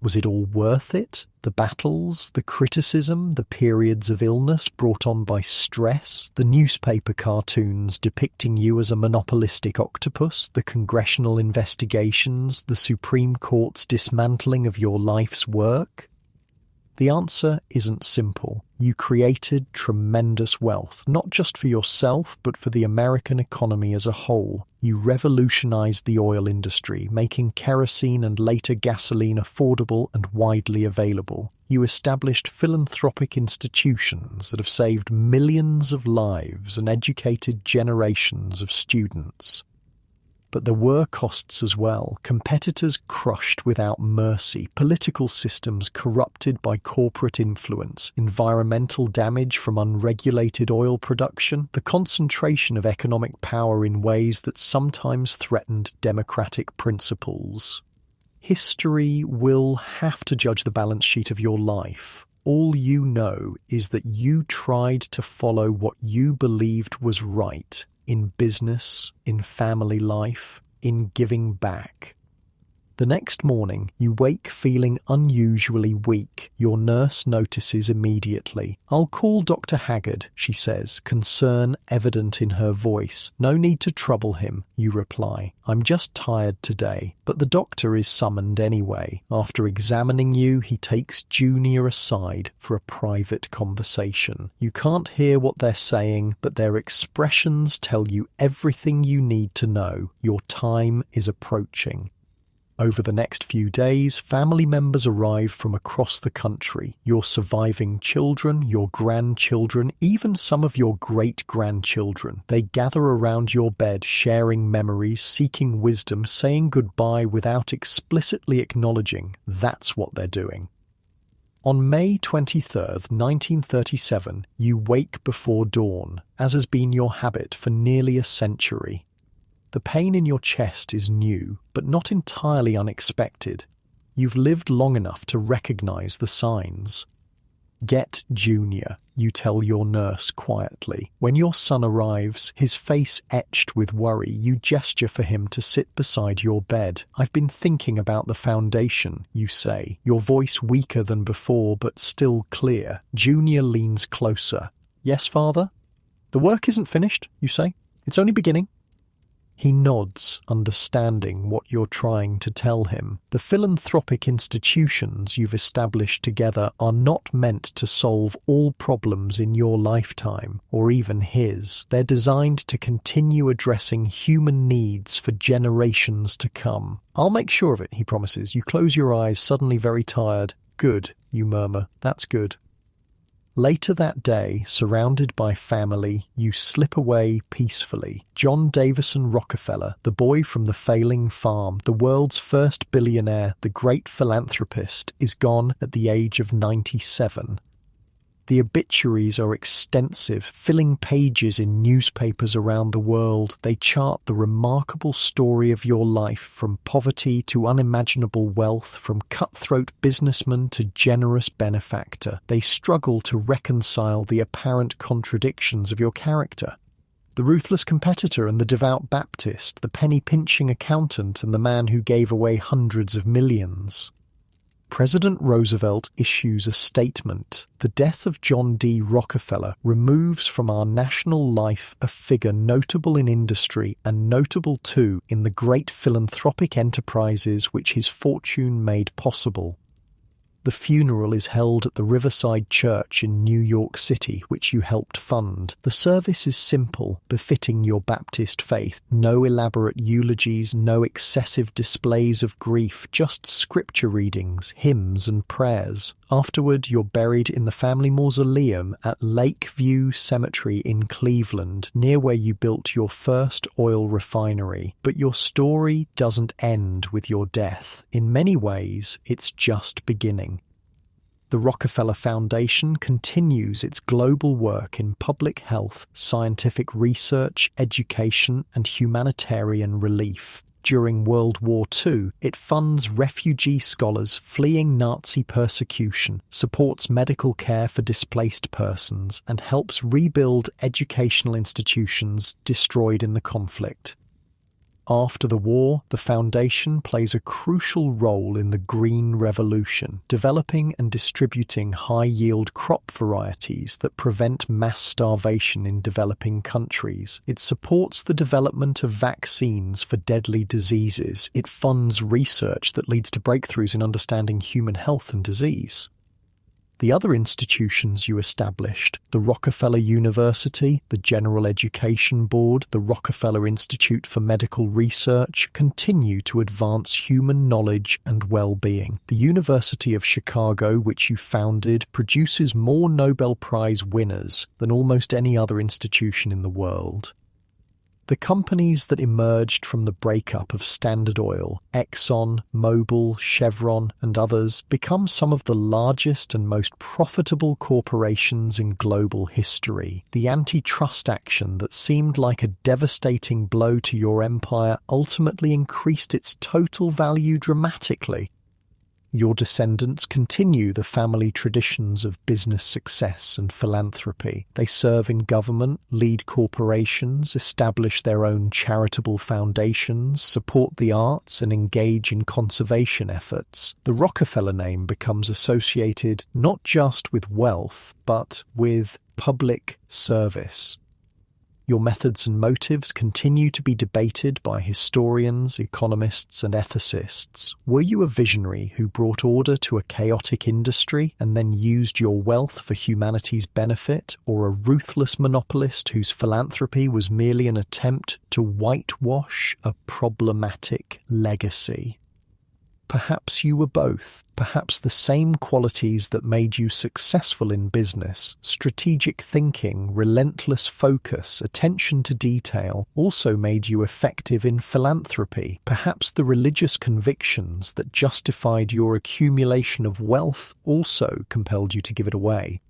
Was it all worth it? The battles, the criticism, the periods of illness brought on by stress, the newspaper cartoons depicting you as a monopolistic octopus, the congressional investigations, the Supreme Court's dismantling of your life's work? The answer isn't simple. You created tremendous wealth, not just for yourself, but for the American economy as a whole. You revolutionized the oil industry, making kerosene and later gasoline affordable and widely available. You established philanthropic institutions that have saved millions of lives and educated generations of students. But there were costs as well. Competitors crushed without mercy, political systems corrupted by corporate influence, environmental damage from unregulated oil production, the concentration of economic power in ways that sometimes threatened democratic principles. History will have to judge the balance sheet of your life. All you know is that you tried to follow what you believed was right. In business, in family life, in giving back. The next morning, you wake feeling unusually weak. Your nurse notices immediately. "I'll call Dr. Haggard," she says, concern evident in her voice. "No need to trouble him," you reply. "I'm just tired today." But the doctor is summoned anyway. After examining you, he takes Junior aside for a private conversation. You can't hear what they're saying, but their expressions tell you everything you need to know. Your time is approaching. Over the next few days, family members arrive from across the country. Your surviving children, your grandchildren, even some of your great-grandchildren. They gather around your bed, sharing memories, seeking wisdom, saying goodbye without explicitly acknowledging that's what they're doing. On May 23rd, 1937, you wake before dawn, as has been your habit for nearly a century. The pain in your chest is new, but not entirely unexpected. You've lived long enough to recognize the signs. "Get Junior," you tell your nurse quietly. When your son arrives, his face etched with worry, you gesture for him to sit beside your bed. "I've been thinking about the foundation," you say, your voice weaker than before but still clear. Junior leans closer. "Yes, father?" "The work isn't finished," you say. "It's only beginning." He nods, understanding what you're trying to tell him. The philanthropic institutions you've established together are not meant to solve all problems in your lifetime, or even his. They're designed to continue addressing human needs for generations to come. "I'll make sure of it," he promises. You close your eyes, suddenly very tired. "Good," you murmur. "That's good." Later that day, surrounded by family, you slip away peacefully. John Davison Rockefeller, the boy from the failing farm, the world's first billionaire, the great philanthropist, is gone at the age of 97. The obituaries are extensive, filling pages in newspapers around the world. They chart the remarkable story of your life, from poverty to unimaginable wealth, from cutthroat businessman to generous benefactor. They struggle to reconcile the apparent contradictions of your character. The ruthless competitor and the devout Baptist, the penny-pinching accountant and the man who gave away hundreds of millions. President Roosevelt issues a statement. The death of John D. Rockefeller removes from our national life a figure notable in industry and notable too in the great philanthropic enterprises which his fortune made possible. The funeral is held at the Riverside Church in New York City, which you helped fund. The service is simple, befitting your Baptist faith. No elaborate eulogies, no excessive displays of grief, just scripture readings, hymns and prayers. Afterward, you're buried in the family mausoleum at Lakeview Cemetery in Cleveland, near where you built your first oil refinery. But your story doesn't end with your death. In many ways, it's just beginning. The Rockefeller Foundation continues its global work in public health, scientific research, education, and humanitarian relief. During World War II, it funds refugee scholars fleeing Nazi persecution, supports medical care for displaced persons, and helps rebuild educational institutions destroyed in the conflict. After the war, the foundation plays a crucial role in the Green Revolution, developing and distributing high-yield crop varieties that prevent mass starvation in developing countries. It supports the development of vaccines for deadly diseases. It funds research that leads to breakthroughs in understanding human health and disease. The other institutions you established, the Rockefeller University, the General Education Board, the Rockefeller Institute for Medical Research, continue to advance human knowledge and well-being. The University of Chicago, which you founded, produces more Nobel Prize winners than almost any other institution in the world. The companies that emerged from the breakup of Standard Oil, Exxon, Mobil, Chevron, and others become some of the largest and most profitable corporations in global history. The antitrust action that seemed like a devastating blow to your empire ultimately increased its total value dramatically. Your descendants continue the family traditions of business success and philanthropy. They serve in government, lead corporations, establish their own charitable foundations, support the arts, and engage in conservation efforts. The Rockefeller name becomes associated not just with wealth, but with public service. Your methods and motives continue to be debated by historians, economists, and ethicists. Were you a visionary who brought order to a chaotic industry and then used your wealth for humanity's benefit, or a ruthless monopolist whose philanthropy was merely an attempt to whitewash a problematic legacy? Perhaps you were both. Perhaps the same qualities that made you successful in business, strategic thinking, relentless focus, attention to detail, also made you effective in philanthropy. Perhaps the religious convictions that justified your accumulation of wealth also compelled you to give it away.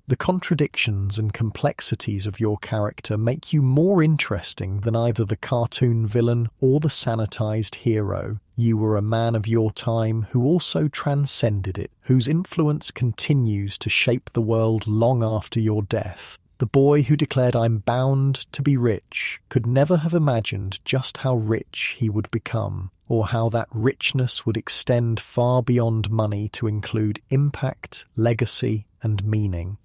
The contradictions and complexities of your character make you more interesting than either the cartoon villain or the sanitized hero. You were a man of your time who also transcended it, whose influence continues to shape the world long after your death. The boy who declared "I'm bound to be rich" could never have imagined just how rich he would become, or how that richness would extend far beyond money to include impact, legacy, and meaning.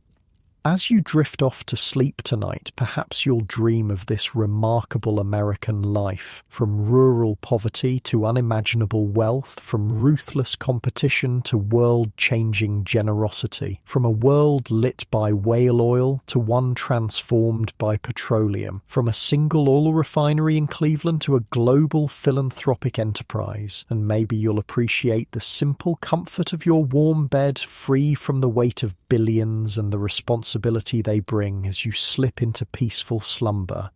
As you drift off to sleep tonight, perhaps you'll dream of this remarkable American life, from rural poverty to unimaginable wealth, from ruthless competition to world-changing generosity, from a world lit by whale oil to one transformed by petroleum, from a single oil refinery in Cleveland to a global philanthropic enterprise. And maybe you'll appreciate the simple comfort of your warm bed, free from the weight of billions and the responsibility they bring as you slip into peaceful slumber.